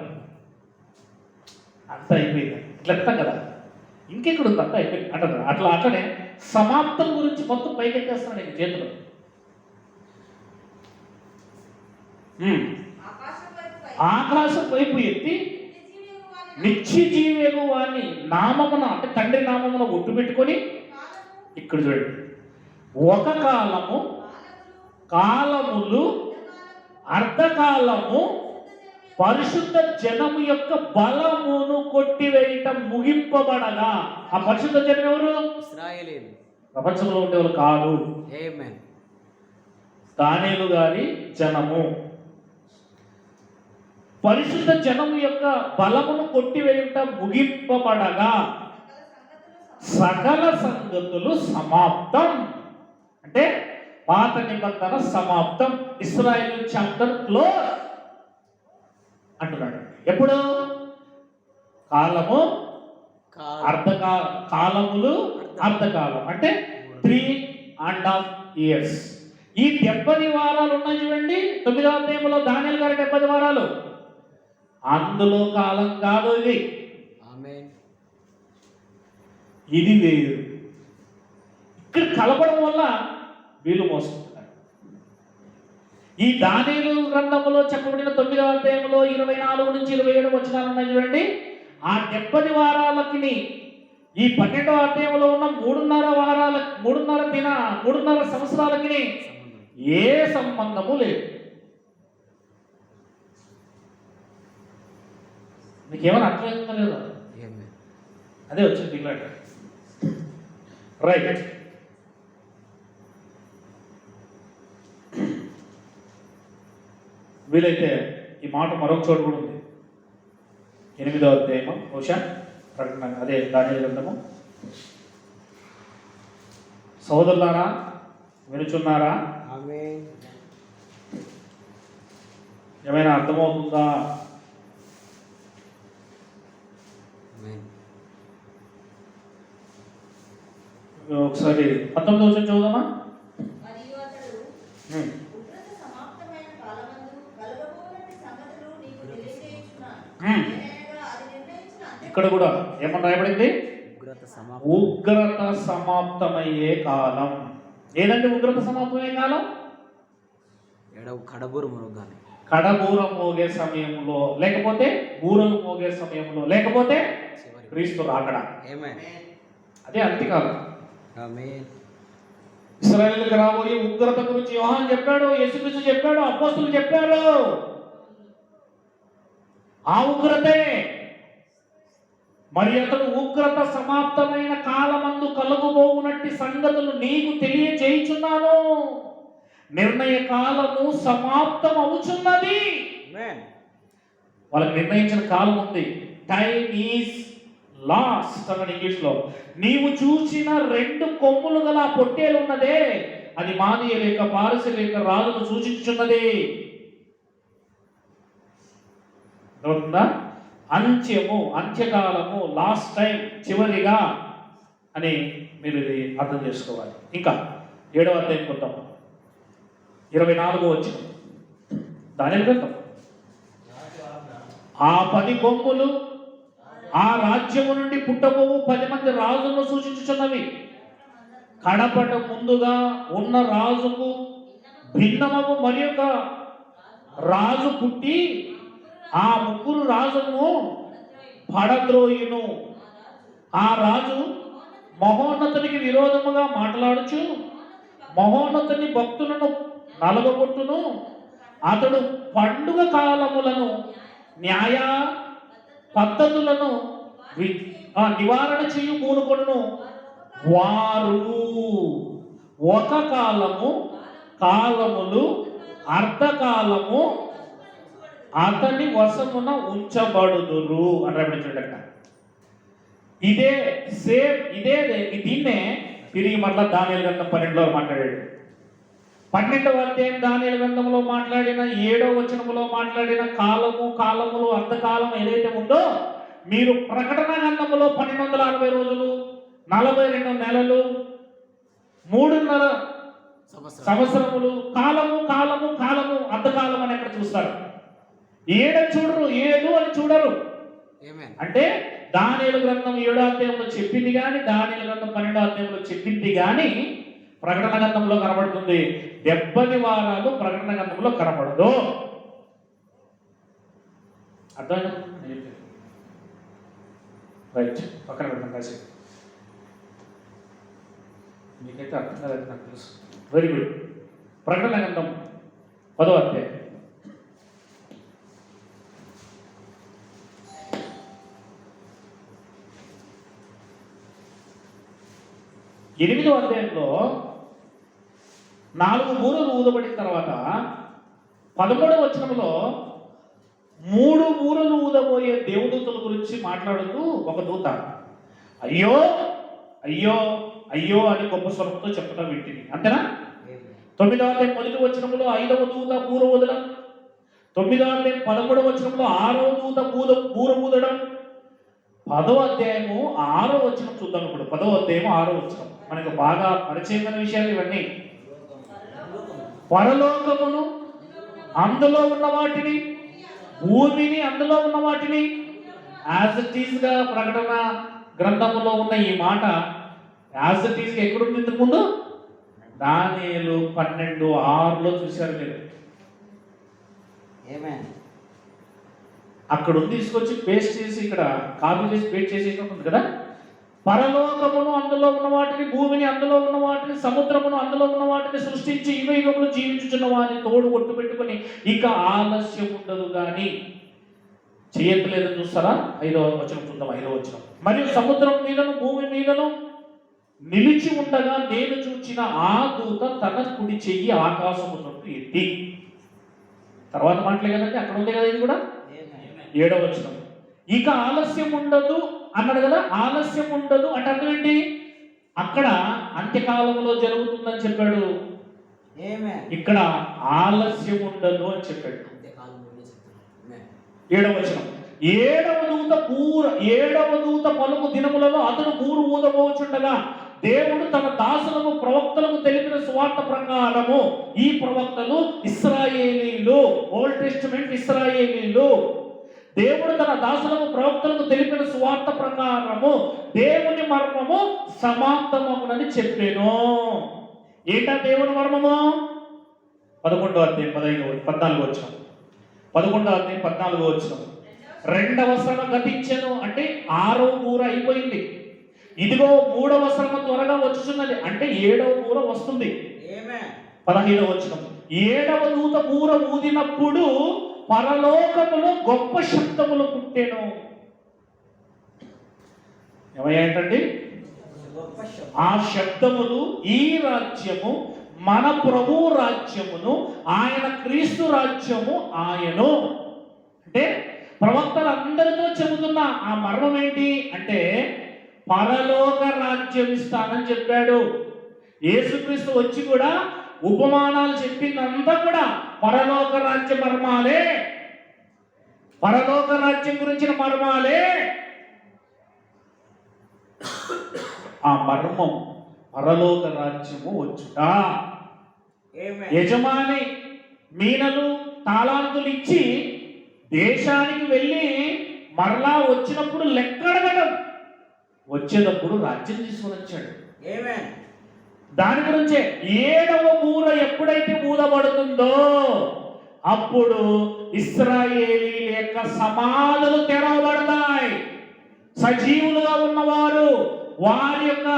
అంత అయిపోయింది. ఇట్లా ఎత్తాం కదా, ఇంకెక్కడ ఉంది, అంత అయిపోయింది అంటారు. అట్లనే సమాప్తం గురించి మొత్తం పైకెత్తేస్తున్నాడు ఇంక చేతిలో. ఆకాశం వైపు ఎత్తి నిత్య జీవేగు వారిని నామమున, అంటే తండ్రి నామమున ఒట్టు పెట్టుకొని, ఇక్కడ చూడండి, ఒక కాలము, కాలములు, అర్ధకాలము పరిశుద్ధ జనము యొక్క బలమును కొట్టివేయటం ముగింపబడగా. ఆ పరిశుద్ధ జనం ఎవరు? ఇశ్రాయేలీయులు. ప్రపంచంలో ఉండేవాళ్ళు కాదు. Amen. దానియేలు గారి జనము. పరిశుద్ధ జనము యొక్క బలమును కొట్టివేయుట ముగింపబడగా సకల సంగతులు సమాప్తం. అంటే పాత నిబంధన సమాప్తం. ఇశ్రాయేలు చాప్టర్ క్లోజ్ అంటున్నాడు. ఎప్పుడు? కాలము, కాలములు, అర్ధకాలం అంటే 3.5 years. ఈ 70 వారాలు ఉన్నాయి చూడండి, 9వ అధ్యాయంలో దానియేలు గారి 70 వారాలు, అందులో కాలం కాదు ఇది. ఆమేన్. ఇది వేరు. ఇక్కడ కలపడం వల్ల వీళ్ళు మోసపోతున్నారు. ఈ దానియేలు గ్రంథంలో చెప్పబడిన 9వ అధ్యాయంలో 24 నుంచి 27 వచనాలు ఉన్నాయి చూడండి. ఆ 70 వారాలకి ఈ 12వ అధ్యాయంలో ఉన్న 3.5 సంవత్సరాలకి ఏ సంబంధము లేదు. మీకేమైనా అర్థమవుతుందా లేదా? ఆమేన్. అదే వచ్చింది దిగులాట. రైట్. వీలైతే ఈ మాట మరొక చోటు కూడా ఉంది. 8వ అధ్యాయము బహుశా ప్రకటన, అదే దానియేలు గ్రంథము. సోదరులారా వినుచున్నారా? ఆమేన్. ఏమైనా అర్థమవుతుందా? ఆమేన్. ఒకసారి 19వ వచనం చదువుదామా? మరియు అతడు ఉగ్రత సమాప్తమైన కాలమందు కలగబోనట్టి సంగతులు నీకు తెలియజేయుచున్నాను. ఏలయనగా అది నిర్ణయించిన అంత్య ఇక్కడ కూడా ఏమని రాయబడింది? ఉగ్రత సమాప్తం. ఉగ్రత సమాప్తమయ్యే కాలం. ఏదండి ఉగ్రత సమాప్తమయ్యే కాలం? కడబూరు మురుగాలి. కడబూరం మోగే సమయంలో, లేకపోతే బూరలు మోగే సమయంలో, లేకపోతే చివరి. క్రీస్తు రాకడ. ఆమేన్. అదే అంత్యకాలం. ఆమేన్. ఇశ్రాయేలుకి రాబోయే ఉగ్రత గురించి యోహాను చెప్పాడు, యేసుక్రీస్తు చెప్పాడు, అపోస్తలులు చెప్పారు. ఆ ఉగ్రతే. మరి అతడు ఉగ్రత సమాప్తమైన కాలమందు కలుగుబోవునట్టి సంగతులు నీకు తెలియజేయుచున్నాను. నిర్ణయ కాలము సమాప్తం అవుచున్నది. ఆమేన్. వాళ్ళకి నిర్ణయించిన కాలం ఉంది. టైమ్ ఈజ్ లాస్ట్ అన్నాడు ఇంగ్లీష్లో. నీవు చూసిన 2 కొమ్ములు గల ఆ పొట్టేలు ఉన్నదే, అది మాదీయ లేక పారసి లేక రాజును సూచించుచున్నది. అర్థమవుతుందా? అంత్యము, అంత్యకాలము, లాస్ట్ టైం, చివరిగా అని మీరు ఇది అర్థం చేసుకోవాలి. ఇంకా 7వ అధ్యాయం కొద్దాం. 24వ వచనం దానియేలు గ్రంథం. ఆ 10 కొమ్ములు ఆ రాజ్యము నుండి పుట్టబోవు 10 మంది రాజులను సూచించుచున్నవి. కడపట ముందుగా ఉన్న రాజుకు భిన్నమగు మరి ఒక రాజు పుట్టి ఆ 3 రాజులను పడద్రోయును. ఆ రాజు మహోన్నతునికి విరోధముగా మాట్లాడుచు మహోన్నతుని భక్తులను నలగొట్టును. అతడు పండుగ కాలములను, న్యాయ పద్ధతులను నివారణ చేయు పూనుకొనును. వారు ఒక కాలములు అర్ధకాలము అతని వశమున ఉంచబడుదురు అని రాబడించాడట. దీన్నే తిరిగి మరలా దానియేలు గ్రంథం 12లో మాట్లాడాడు. 12వ అధ్యాయం దానియేలు గ్రంథంలో మాట్లాడిన 7వ వచనములో మాట్లాడిన కాలములు అర్ధకాలం ఏదైతే ఉందో, మీరు ప్రకటన గ్రంథములో 1260 రోజులు, 42 నెలలు, 3.5 సంవత్సరములు, కాలము అర్ధకాలం అని ఎక్కడ చూస్తారు? చూడరు, 7 అని చూడరు. అంటే దానియేలు గ్రంథం 7వ అధ్యాయంలో చెప్పింది కానీ, దానియేలు గ్రంథం 12వ అధ్యాయంలో చెప్పింది కానీ ప్రకటన గ్రంథంలో కనబడుతుంది. 70 వారాలు ప్రకటన గ్రంథంలో కనబడదు. అర్థమైందా? రైట్, పక్కన పెడతాం కాసేపు. మీకైతే అర్థం కాలేదు నాకు తెలుసు. Very good. ప్రకటన గ్రంథం 10వ అధ్యాయం. ఎనిమిదవ అధ్యాయంలో 4 బూరలు ఊదబడిన తర్వాత 13వ వచనంలో 3 బూరలు ఊదబోయే దేవదూతల గురించి మాట్లాడుతూ ఒక దూత అయ్యో అయ్యో అయ్యో అని గొప్ప స్వరంతో చెప్పడం వింటిని. అంతేనా? 9వ అధ్యాయం 1వ వచనంలో 5వ దూత బూర ఊదడం, 9వ అధ్యాయం 13వ వచనంలో 6వ దూత బూర ఊదడం, 10వ అధ్యాయము 6వ వచనం చూద్దాం. ఇప్పుడు 10వ అధ్యాయము 6వ వచనం మనకు బాగా పరిచయమైన విషయాలు ఇవన్నీ. పరలోకమును అందులో ఉన్న వాటిని, భూమిని అందులో ఉన్న వాటిని. యాజ్ ఇట్ ఈజ్ గా ప్రకటన గ్రంథములో ఉన్న ఈ మాట యాజ్ ఇట్ ఈజ్ గా ఎక్కడుంది ఇంతకు ముందు? దానియేలు 12:6లో చూశారు మీరు. ఆమేన్. అక్కడ ఉంది, తీసుకొచ్చి పేస్ట్ చేసి ఇక్కడ కాపీ చేసి పేస్ట్ చేసి ఉంటుంది కదా. పరలోకమును అందులో ఉన్న వాటిని, భూమిని అందులో ఉన్న వాటిని, సముద్రమును అందులో ఉన్న వాటిని సృష్టించి యుగయుగములు జీవించుచున్న వారిని తోడు ఒట్టు పెట్టుకుని ఇక ఆలస్యం ఉండదు కానీ చేయట్లేదని చూస్తారా? 5వ వచనం చూద్దాం. 5వ వచనం. మరియు సముద్రం మీదను భూమి మీదను నిలిచి ఉండగా నేను చూచిన ఆ దూత తన కుడి చెయ్యి ఆకాశము తట్టు ఎత్తి. తర్వాత మాటలే కదండి, అక్కడ ఉంది కదా ఇది కూడా. 7వ వచనం. ఇక ఆలస్యం ఉండదు అన్నాడు కదా. ఆలస్యం ఉండదు అంటే అర్థం ఏంటి? అక్కడ అంత్యకాలంలో జరుగుతుందని చెప్పాడు, ఇక్కడ ఆలస్యం ఉండదు అని చెప్పాడు. 7వ వచనం. ఏడవ దూత పలుకు దినములలో అతడు బూరు ఊదబోచుండగా దేవుడు తన దాసులకు ప్రవక్తలకు తెలిపిన సువార్త ప్రకారము, ఈ ప్రవక్తలు ఇశ్రాయేలీలు, ఓల్డ్ టెస్టిమెంట్ ఇశ్రాయేలీలు, దేవుడు తన దాసులకు ప్రవక్తలకు తెలిపిన సువార్త ప్రకారము దేవుని మర్మము సమాప్తమగునని చెప్పాను. ఏంటా దేవుని మర్మము? 11వ అధ్యాయం 14వ వచనం. 11వ అధ్యాయం 14వ వచనం. 2వ శ్రమ గతించెను అంటే 6వ బూర అయిపోయింది. ఇదిగో 3వ శ్రమ త్వరగా వచ్చుచున్నది అంటే 7వ బూర వస్తుంది. 15వ వచనం. 7వ దూత బూర ఊదినప్పుడు పరలోకములో గొప్ప శబ్దములు పుట్టెను. ఏమయ్యాయంటండి? ఆ శబ్దములు ఈ రాజ్యము మన ప్రభు రాజ్యమును, ఆయన క్రీస్తు రాజ్యము ఆయను. అంటే ప్రవక్తలందరితో చెబుతున్న ఆ మర్మం ఏంటి అంటే పరలోక రాజ్యం ఇస్తానని చెప్పాడు. యేసుక్రీస్తు వచ్చి కూడా ఉపమానాలు చెప్పిందంతా కూడా పరలోక రాజ్య మర్మాలే, పరలోక రాజ్యం గురించిన మర్మాలే. ఆ మర్మం పరలోక రాజ్యము వచ్చుట. యజమాని మీనలు తాళాంతులు ఇచ్చి దేశానికి వెళ్ళి మరలా వచ్చినప్పుడు లెక్కడగడం, వచ్చేటప్పుడు రాజ్యం తీసుకొని వచ్చాడు. దాని గురించే 7వ బూర ఎప్పుడైతే ఊదబడుతుందో అప్పుడు ఇశ్రాయేలీల యొక్క సమాధులు తెరవబడతాయి. సజీవులుగా ఉన్నవారు వారి యొక్క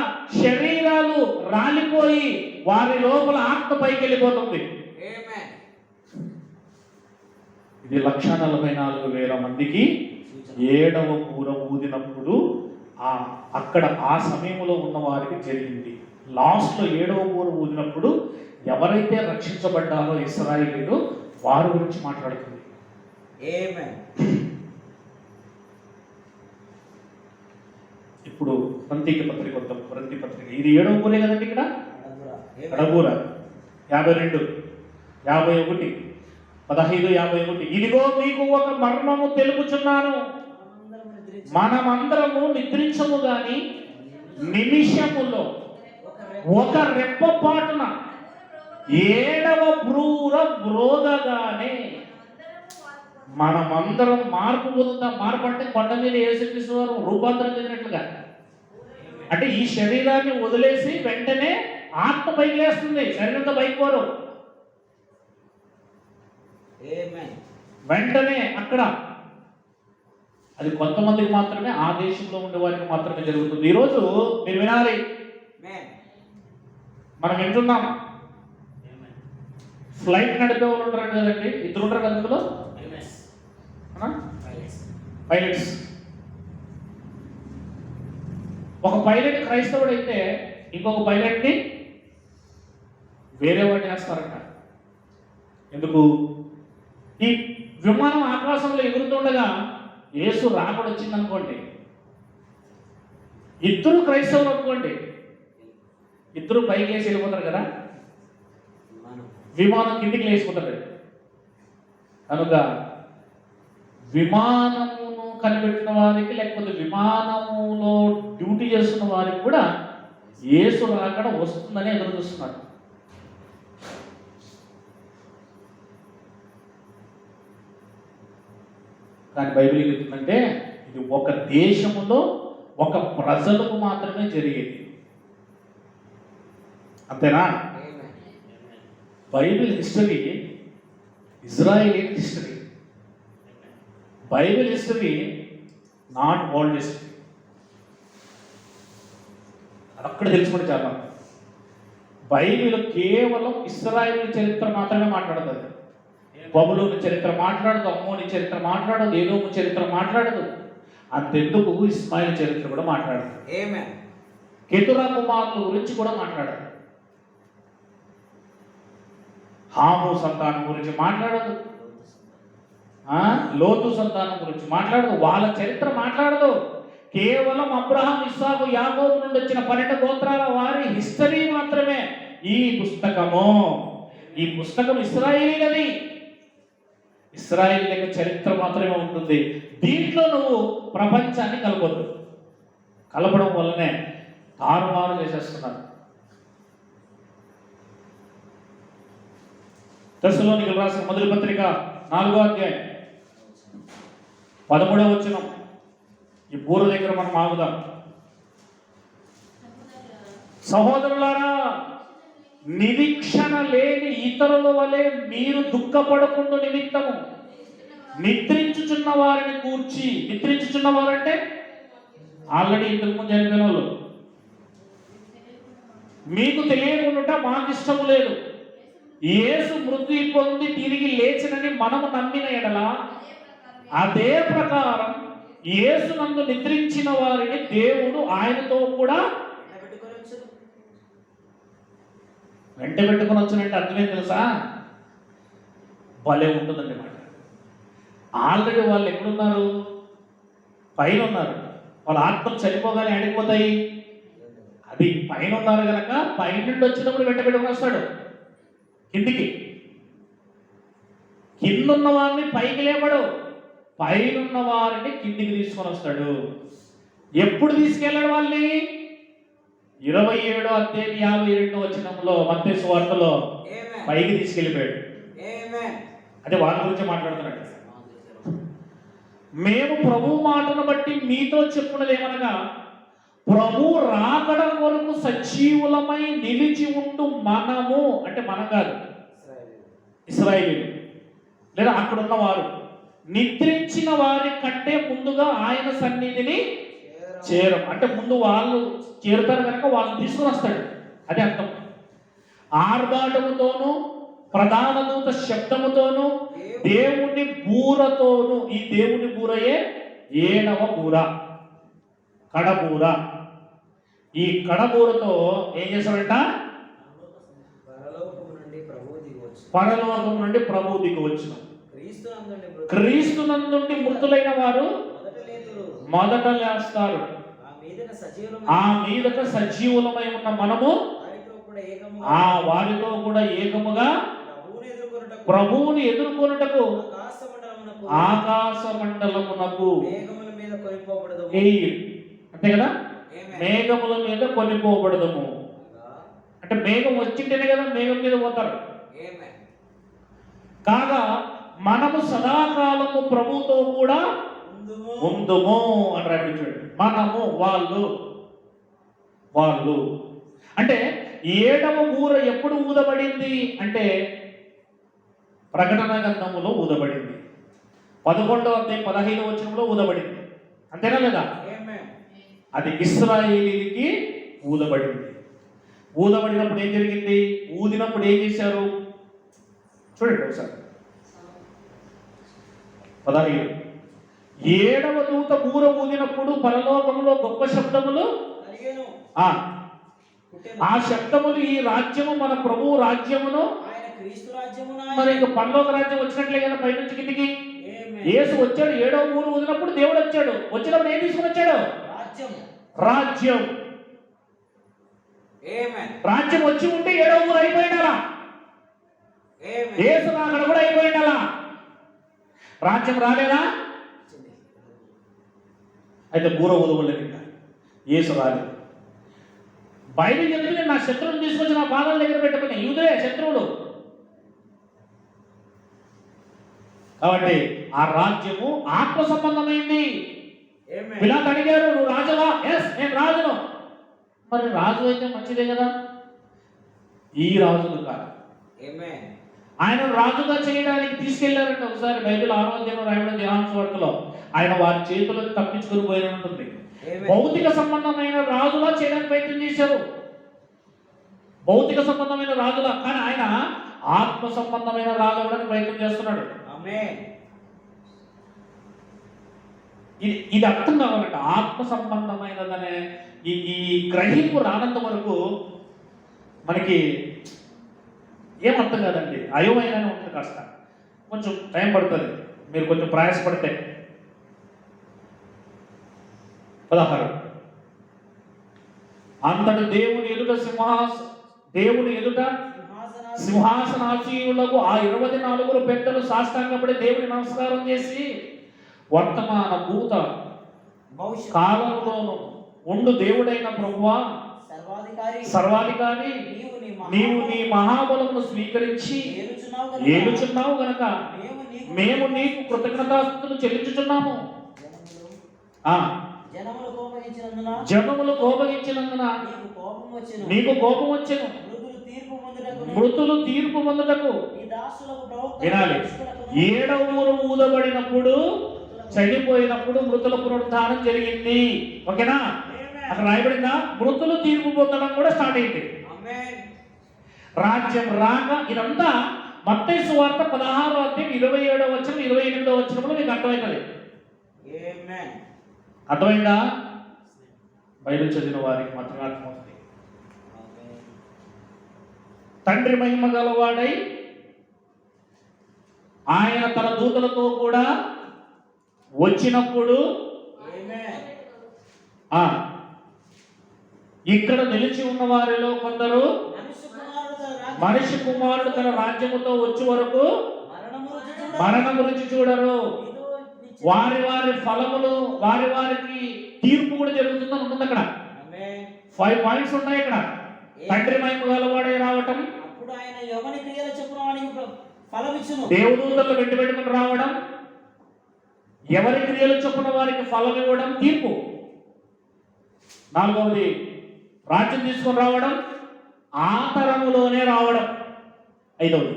శరీరాలు రాలిపోయి వారి లోపల ఆత్మ పైకి వెళ్ళిపోతుంది. ఇది 1,44,000 మందికి 7వ బూర ఊదినప్పుడు అక్కడ ఆ సమయంలో ఉన్న వారికి జరిగింది. లాస్ట్లో 7వ బూర ఊదినప్పుడు ఎవరైతే రక్షించబడ్డారో ఇశ్రాయేలీయులు వారి గురించి మాట్లాడుతుంది. ఇప్పుడు కొరింథీయుల పత్రిక వద్దాం. కొరింథీ పత్రిక ఇది 7వ బూరే కదండి. ఇక్కడ కడబూర 52, 51, 15, 51. ఇదిగో మీకు ఒక మర్మము తెలుపుచున్నాను, మనమందరము నిద్రించము గాని నిమిషములో ఒక రెప్పపాటున 7వ బూర మ్రోగగానే మనమందరం మార్పు పొందుతాం. మార్పు అంటే కొండ మీద యేసుక్రీస్తు వారు రూపాంతరం చెందినట్లుగా. అంటే ఈ శరీరాన్ని వదిలేసి వెంటనే ఆత్మ పైకి లేస్తుంది, శరీరంతో పైకి పోరు. వెంటనే అక్కడ అది కొంతమందికి మాత్రమే, ఆ దేశంలో ఉండే వారికి మాత్రమే జరుగుతుంది. ఈరోజు మీరు వినాలి, మనం వింటున్నాం. ఫ్లైట్ నడిపే వాళ్ళు ఉంటారు కదండి, ఇద్దరు ఉంటారు కదా అందులో, పైలట్స్. ఒక పైలట్ క్రైస్తవుడు అయితే ఇంకొక పైలట్ని వేరే వాడిని వేస్తారంట. ఎందుకు? ఈ విమానం ఆకాశంలో ఎగురుతుండగా యేసు రాకడ వచ్చింది అనుకోండి, ఇద్దరు క్రైస్తవులు అనుకోండి, ఇద్దరు పైకి వేసి వెళ్ళిపోతారు కదా, విమానం కిందికి లేచిపోతారు. కనుక విమానమును కనిపెట్టిన వారికి లేకపోతే విమానములో డ్యూటీ చేస్తున్న వారికి కూడా యేసు రాకడ వస్తుందని ఎదురు చూస్తున్నారు. కానీ బైబిల్ ఏం చెప్తుందంటే ఇది ఒక దేశములో ఒక ప్రజలకు మాత్రమే జరిగేది. అంతేనా? Bible history Israel history. Bible history not world history. అది అక్కడ తెలుసుకుంటే చాలా. బైబిల్ కేవలం ఇశ్రాయేలు చరిత్ర మాత్రమే మాట్లాడుతుంది. బబులోని చరిత్ర మాట్లాడదు, అమ్మోని చరిత్ర మాట్లాడదు, ఏదోము చరిత్ర మాట్లాడదు. అంతెందుకు ఇస్మాయిల్ చరిత్ర కూడా మాట్లాడదు. కెతురా కుమారుల గురించి కూడా మాట్లాడదు. హాము సంతానం గురించి మాట్లాడదు, లోతు సంతానం గురించి మాట్లాడదు, వాళ్ళ చరిత్ర మాట్లాడదు. కేవలం అబ్రహాం, ఇస్సాకు, యాకోబు నుండి వచ్చిన 12 గోత్రాల వారి హిస్టరీ మాత్రమే ఈ పుస్తకము. ఈ పుస్తకం ఇశ్రాయేలీలది. ఇశ్రాయేల్ యొక్క చరిత్ర మాత్రమే ఉంటుంది. దీంట్లో నువ్వు ప్రపంచాన్ని కలపొద్దు. కలపడం వల్లనే తారుమారు చేసేస్తున్నారు. తెస్సలోనికీయులకు రాసిన మొదటి పత్రిక 4వ అధ్యాయం 13వ వచనం. ఈ బూర దగ్గర మనం ఆగుదాం. సహోదరులారా, నిరీక్షణ లేని ఇతరుల వలె మీరు దుఃఖపడకుండా నిమిత్తము నిద్రించుచున్న వారిని కూర్చి. నిద్రించుచున్న వారంటే ఆల్రెడీ ఇంతకుముందు చనిపోయిన వాళ్ళు. మీకు తెలియకుండా మాకు ఇష్టము లేదు, యేసు మృతి పొంది తిరిగి లేచినని మనము నమ్మిన ఎడల అదే ప్రకారం యేసునందు నిద్రించిన వారిని దేవుడు ఆయనతో కూడా వెంట పెట్టుకుని వచ్చానంటే అర్థమేం తెలుసా? భలే ఉంటుందండి మాట. ఆల్రెడీ వాళ్ళు ఎక్కడున్నారు? పైన ఉన్నారు. వాళ్ళ ఆత్మలు చనిపోగానే ఆడిపోతాయి. అది పైన ఉన్నారు కనుక పైన నుండి వచ్చినప్పుడు వెంట పెట్టుకుని వస్తాడు కిందికి. కిందున్న వారిని పైకి లేపడు, పైనున్న వారిని కిందికి తీసుకొని వస్తాడు. ఎప్పుడు తీసుకెళ్ళాడు వాళ్ళని? 27వ అధ్యాయం 52వ వచనంలో మత్తయి సువార్తలో పైకి తీసుకెళ్ళిపోయాడు. అదే వాళ్ళ గురించి మాట్లాడుతున్నాడు. మేము ప్రభు మాటను బట్టి మీతో చెప్పున్నది ఏమనగా, ప్రభు రాకడ కొరకు సజీవులమై నిలిచి ఉంటూ మనము, అంటే మనం కాదు, ఇశ్రాయేలీయులు లేదా అక్కడున్న వారు, నిద్రించిన వారి కంటే ముందుగా ఆయన సన్నిధిని చేరం. అంటే ముందు వాళ్ళు చేరుతారు కనుక వాళ్ళని తీసుకుని వస్తాడు. అదే అర్థం. ఆర్భాటముతోను ప్రధాన దూత శబ్దముతోను దేవుని బూరతోను. ఈ దేవుని బూరయే 7వ బూర, కడబూర. ఈ కడబూరతో ఏం చేస్తాడంట? పరలోకం నుండి ప్రభువు దిగి వచ్చిన క్రీస్తునందుండి మృతులైన వారు మొదట లేస్తారు. ఆ మీదట సజీవులమై ఉన్న మనము వారితో కూడా ఏకముగా ప్రభువుని ఎదుర్కొనుటకు ఆకాశ మండలమునకు. అంతే కదా, మేఘముల మీద కొనిపోబడదము. అంటే మేఘం వచ్చింటేనే కదా మేఘం మీద పోతారు. కాగా మనము సదాకాలము ప్రభుతో కూడా ఉందుము అని రాబడి. మనము, వాళ్ళు అంటే 7వ బూర ఎప్పుడు ఊదబడింది అంటే ప్రకటన గ్రంథములో ఊదబడింది. 11వ అధ్యాయం 15వ వచనంలో ఊదబడింది. అంతేనా లేదా? అది ఇశ్రాయేలీకి ఊదబడింది. ఊదబడినప్పుడు ఏం జరిగింది? ఊదినప్పుడు ఏం చేశారు చూడండి ఒకసారి. 15 7వ దూత బూర ఊదినప్పుడు పరలోకములో గొప్ప శబ్దములు, ఆ శబ్దములు ఈ రాజ్యము మన ప్రభువు రాజ్యమును. మరి ఇంకా పరలోక రాజ్యం వచ్చినట్లే కదా పై నుంచి కిందికి. యేసు వచ్చాడు, 7వ బూర ఊదినప్పుడు దేవుడు వచ్చాడు. వచ్చినప్పుడు ఏం తీసుకుని వచ్చాడు? రాజ్యం. రాజ్యం వచ్చి ఉంటే 7వ బూర అయిపోయిండాలా? యేసు అక్కడ కూడా అయిపోయిండాలా? రాజ్యం రాలేదా? అయితే బూర ఊదవలేదు, ఇంకా యేసు రాలేదు. బైబిల్ చెప్తుంది, నా శత్రువుని తీసుకొచ్చి నా పాదాల దగ్గర పెట్టుకుని. యూదులే శత్రువులు. కాబట్టి ఆ రాజ్యము ఆత్మ సంబంధమైంది. Amen. పిలాతు అడిగారు, నువ్వు రాజువా? ఎస్, నేను రాజును. మరి రాజు అయితే మంచిదే కదా. ఈ రాజులు కాదు, Amen. ఆయన రాజుగా చేయడానికి తీసుకెళ్లారంటే ఒకసారి బైబిల్ 6వ అధ్యాయంలో రాయబడిన యోహాను సువార్తలో ఆయన వారి చేతులను తప్పించుకుని పోయిన ఉంటుంది. Amen. భౌతిక సంబంధమైన రాజులా చేయడానికి ప్రయత్నం చేశారు, భౌతిక సంబంధమైన రాజులా. కానీ ఆయన ఆత్మ సంబంధమైన రాజు అవ్వడానికి ప్రయత్నం చేస్తున్నాడు. Amen. ఇది అర్థం కావాలంటే ఆత్మ సంబంధమైనదనే ఈ గ్రహింపు రానంత వరకు మనకి ఏమర్థం కాదండి, అయోమయంగానే ఉంటుంది. కాస్త కొంచెం టైం పడుతుంది, మీరు కొంచెం ప్రయాసపడితే. 16 అంతటి దేవుని ఎదుట సింహాసనాసీనులకు ఆ 24 పెద్దలు సాష్టాంగపడి దేవుని నమస్కారం చేసి, వర్తమాన భూత భవిష్యత్ కాలంలోను ఉండు దేవుడైన ప్రభువా సర్వాధికారి, నీవు నీ మహాబలమును స్వీకరించి ఏలుచున్నావు గనక మేము నీకు కృతజ్ఞతాస్తుతులు చెల్లించుచున్నాము. జనములు కోపగించినందున నీకు కోపం వచ్చెను, మృతులు తీర్పు పొందుటకు. వినాలి, 7వ ఊరు ఊదబడినప్పుడు, చనిపోయినప్పుడు మృతుల పునరుద్ధానం జరిగింది. ఓకేనా? అక్కడ రాయబడిందా? మృతులు తీర్పు పొందడం కూడా స్టార్ట్ అయింది. రాజ్యం రాక ఇదంతా మత్తయి సువార్త 16వ అధ్యాయం 27వ వచనం 28వ వచనంలో మీకు అర్థమవుతుంది. అర్థమైందా? బైబిల్ చదివిన వారికి మాత్రమే అర్థమవుతుంది. తండ్రి మహిమ గలవాడై ఆయన తన దూతలతో కూడా వచ్చినప్పుడు ఇక్కడ నిలిచి ఉన్న వారిలో కొందరు మనిషి కుమారుడు తన రాజ్యముతో వచ్చే వరకు మరణము రుచి చూడరు, వారి వారి ఫలములు వారి వారికి తీర్పు కూడా జరుగుతుందని ఉంటుంది. అక్కడ 5 పాయింట్స్ ఉన్నాయి. ఇక్కడ తండ్రి మహిమ గలవాడే రావటం, దేవదూతలు వెంట పెట్టుకుని రావడం, ఎవరి క్రియలు చొప్పున వారికి ఫలం ఇవ్వడం, తీర్పు. 4వది రాజ్యం తీసుకొని రావడం, ఆ తరములోనే రావడం. 5వది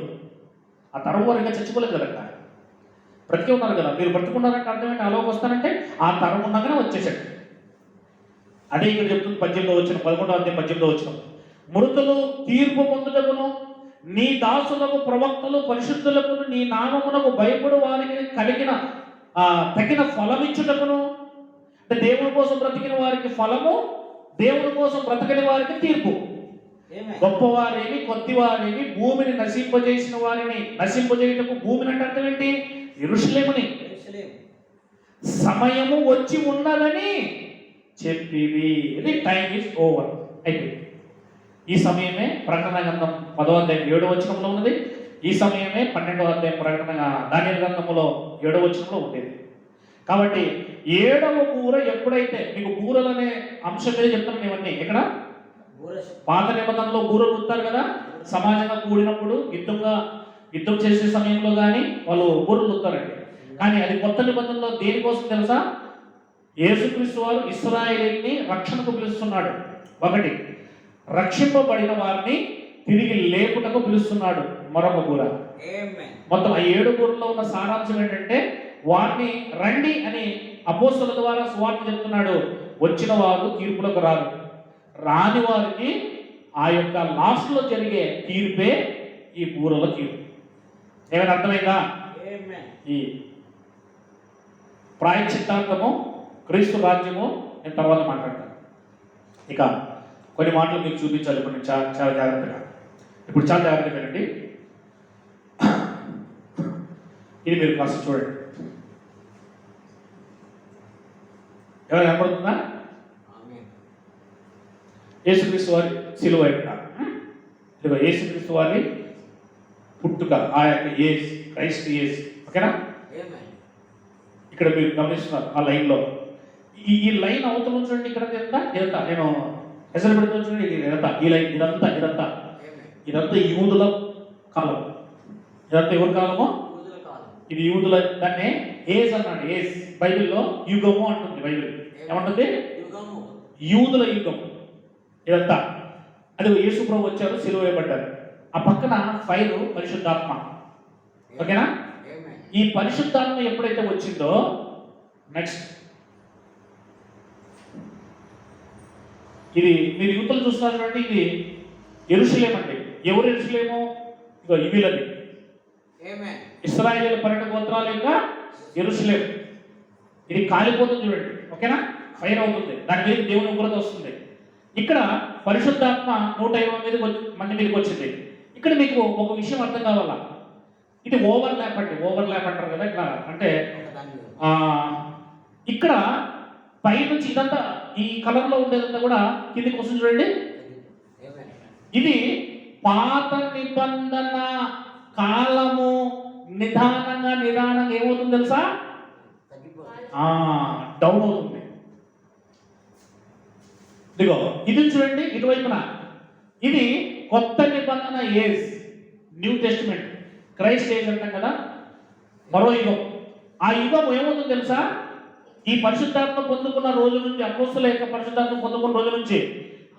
ఆ తరం వారు ఇంకా చచ్చిపోలేదు కదా, బ్రతికి ఉన్నారు కదా. మీరు బ్రతుకున్నారంటే అర్థమేంటి? అలోకి వస్తానంటే ఆ తరం ఉన్నాకనే వచ్చేసాడు. అదే ఇక్కడ చెప్తుంది 18వ వచనం, 11వ అధ్యాయం 18వ వచనం. మృతులు తీర్పు పొందుటకును నీ దాసులకు ప్రవక్తలు పరిశుద్ధులకు నీ నామమునకు భయపడు వారికి తగిన ఫలమిచ్చుటకును. అంటే దేవుని కోసం బ్రతికిన వారికి ఫలము, దేవుని కోసం బ్రతకని వారికి తీర్పు. గొప్పవారేమి కొద్దివారేమి భూమిని నశింపజేసిన వారిని నశింపజేయటకు, భూమిని అంటే అర్థం ఏంటి? యెరూషలేముని సమయము వచ్చి ఉన్నదని చెప్పివి. ఇది టైం ఈజ్ ఓవర్ అయిపోయింది. ఈ సమయమే ప్రకటన గ్రంథం 10వ అధ్యాయం 7వ వచనంలో ఉన్నది. ఈ సమయమే 12వ అధ్యాయం ప్రకటన దానియేలు గ్రంథంలో 7వ వచనంలో ఉండేది. కాబట్టి 7వ బూర ఎప్పుడైతే, మీకు బూరలనే అంశం మీద చెప్తాను ఇవన్నీ. ఇక్కడ పాత నిబంధనలో బూరలు ఉంటారు కదా, సమాజంగా కూడినప్పుడు యుద్ధం చేసే సమయంలో కానీ వాళ్ళు బూరలు ఉంటారండి. కానీ అది కొత్త నిబంధనలో దేనికోసం తెలుసా? యేసుక్రీస్తు వారు ఇశ్రాయేలుని రక్షణకు పిలుస్తున్నాడు. ఒకటి, రక్షింపబడిన వారిని తిరిగి లేపుటకు పిలుస్తున్నాడు. మరొక బూర. మొత్తం ఆ 7 బూరల్లో ఉన్న సారాంశం ఏంటంటే, వారిని రండి అని అపోస్తలుల ద్వారా సువార్త చెప్తున్నాడు. వచ్చిన వారు తీర్పులకు రారు, రాని వారికి ఆ యొక్క లాస్ట్ లో జరిగే తీర్పే ఈ బూరల తీర్పు. ఏమైనా అర్థమైందా? ఈ ప్రాయశ్చిత్తార్థము, క్రీస్తు రాజ్యము నేను తర్వాత మాట్లాడతాను. ఇక కొన్ని మాటలు మీకు చూపించాలి. ఇప్పుడు నేను చాలా జాగ్రత్తగా, ఇప్పుడు చాలా జాగ్రత్తగా వినండి. ఇది మీరు కాస్త చూడండి. ఎవరు కనపడుతుందా? యేసుక్రీస్తు వారి సిలువ యొక్క యేసుక్రీస్తు వారి పుట్టుక, ఆ యొక్క ఏజ్, క్రైస్ట్ ఏజ్. ఓకేనా? ఇక్కడ మీరు గమనిస్తున్నారు ఆ లైన్లో. ఈ లైన్ అవతల చూడండి. ఇక్కడ ఇదంతా నేను ఎసలు పెడుతున్నా చూడండి. ఇదంతా ఈ లైన్, ఇదంతా యూదుల కాలం. ఇదంతా ఎవరి కాలమో? ఇది యూదుల దాన్ని ఏజ్ అన్నాడు. ఏజ్ బైబిల్లో యుగము అంటుంది. బైబిల్ ఏమంటుంది? యుగము. యూదుల యుగం ఇదంతా. అది యేసు ప్రభు వచ్చారు, సిలువ వేయబడ్డారు. ఆ పక్కన ఫైర్ పరిశుద్ధాత్మ. ఓకేనా? Amen. ఈ పరిశుద్ధాత్మ ఎప్పుడైతే వచ్చిందో నెక్స్ట్ ఇది మీరు యూతులు చూస్తున్నారు చూడండి. ఇది యెరూషలేం అండి. ఎవరు యెరూషలేము? ఇగో వీళ్ళది Amen. ఇశ్రాయేలు 12 గోత్రాల యొక్క యెరూషలేం. ఇది కాలిపోతుంది చూడండి. ఓకేనా? ఫైర్ అవుతుంది, దాని మీద దేవుని ఉగ్రత వస్తుంది. ఇక్కడ పరిశుద్ధాత్మ 120 మంది మీదకి వచ్చింది. ఇక్కడ మీకు ఒక విషయం అర్థం కావాలా. ఇది ఓవర్ ల్యాప్ అండి. ఓవర్ ల్యాప్ అంటారు కదా ఇట్లా. అంటే ఒకదాని మీద. ఇక్కడ పై నుంచి ఇదంతా ఈ కలర్ లో ఉండేదంతా కూడా కిందికి వస్తుంది చూడండి. Amen. ఇది పాత నిబంధన కాలము నిదానంగా ఏమవుతుంది తెలుసా? తగ్గిపోతుంది. డౌన్ అవుతుంది. ఇదిగో ఇది చూడండి ఇటువైపున. ఇది కొత్త నిబంధన age, new testament, Christ age అంటాం కదా, మరో యుగం. ఆ యుగం ఏమవుతుంది తెలుసా? ఈ పరిశుద్ధాత్మ పొందుకున్న రోజు నుంచి, అపోస్తల యొక్క పరిశుద్ధాత్మ పొందుకున్న రోజు నుంచి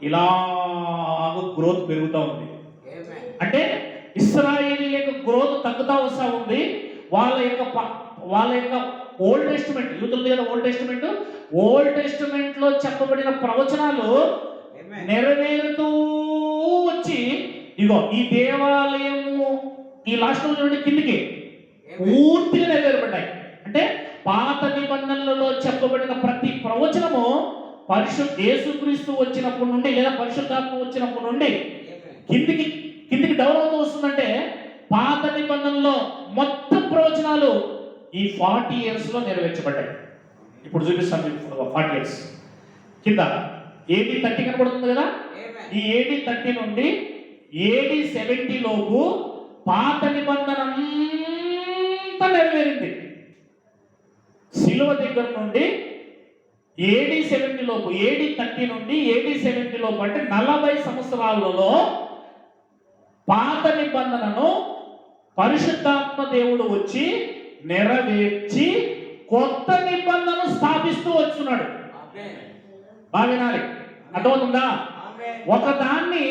ఇలాగ గ్రోత్ పెరుగుతూ ఉంది. Amen. అంటే ఇశ్రాయేలు యొక్క గ్రోత్ తగ్గుతా వస్తూ ఉంది. వాళ్ళ యొక్క ఓల్డ్ టెస్టిమెంట్, యూతుల మీద ఓల్డ్ టెస్టిమెంట్ లో చెప్పబడిన ప్రవచనాలు Amen. నెరవేరుతూ వచ్చి ఇగో ఈ దేవాలయము ఈ లాస్ట్ నుండి కిందికి పూర్తిగా నెరవేరబడ్డాయి. అంటే పాత నిబంధనలలో చెప్పబడిన ప్రతి ప్రవచనము యేసుక్రీస్తు వచ్చినప్పటి నుండి లేదా పరిశుద్ధాత్మ వచ్చినప్పటి నుండి Amen. కిందికి డెవలప్ అవుతూ వస్తుందంటే పాత నిబంధనలో మొత్తం ప్రవచనాలు ఈ 40 years లో నెరవేర్చబడ్డాయి. ఇప్పుడు చూపిస్తాను మీకు 40 years. కింద AD 30 కనబడుతుంది కదా. Amen. ఈ AD 30 నుండి AD 70 లోపు పాత నిబంధన అంతా నెరవేరింది. సిలువ దగ్గర నుండి AD 70 లోపు, AD 30 నుండి AD 70 లోపు అంటే 40 సంవత్సరాలలో పాత నిబంధనను పరిశుద్ధాత్మ దేవుడు వచ్చి నెరవేర్చి కొత్త నిబంధనను స్థాపిస్తూ వస్తున్నాడు. Amen. బాగా వినాలి, అర్థమవుతుందా? Amen. ఒక దాన్ని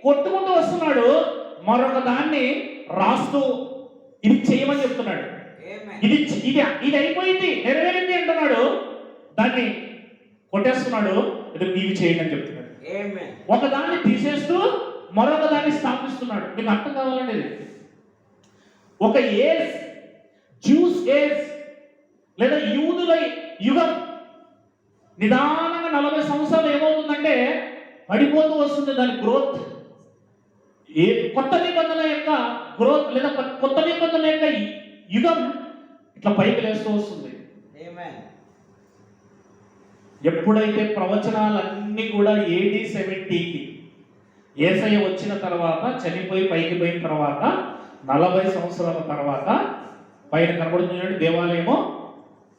కొట్టుకుంటూ వస్తున్నాడు, మరొక దాన్ని రాస్తూ ఇది చేయమని చెప్తున్నాడు. Amen. ఇది ఇది ఇది అయిపోయింది, నెరవేరింది అంటున్నాడు, దాన్ని కొట్టేస్తున్నాడు, ఇవి చేయండి అని చెప్తున్నాడు. Amen. ఒక దాన్ని తీసేస్తూ మరొక దాన్ని స్థాపిస్తున్నాడు. మీకు అర్థం కావాలండి. ఇది ఒక ఏజ్, జ్యూస్ ఏజ్ లేదా యూదుల యుగం నిదానంగా 40 సంవత్సరాలు ఏమవుతుందంటే పడిపోతూ వస్తుంది దాని గ్రోత్. కొత్త నిబంధన యొక్క గ్రోత్ లేదా కొత్త నిబంధన యొక్క యుగం ఇట్లా పైకి లేస్తూ వస్తుంది. Amen. ఎప్పుడైతే ప్రవచనాలన్నీ కూడా AD 70కి యేసయ్య వచ్చిన తర్వాత, చనిపోయి పైకి పోయిన తర్వాత 40 సంవత్సరాల తర్వాత పైన కనబడుతుంది దేవాలయమో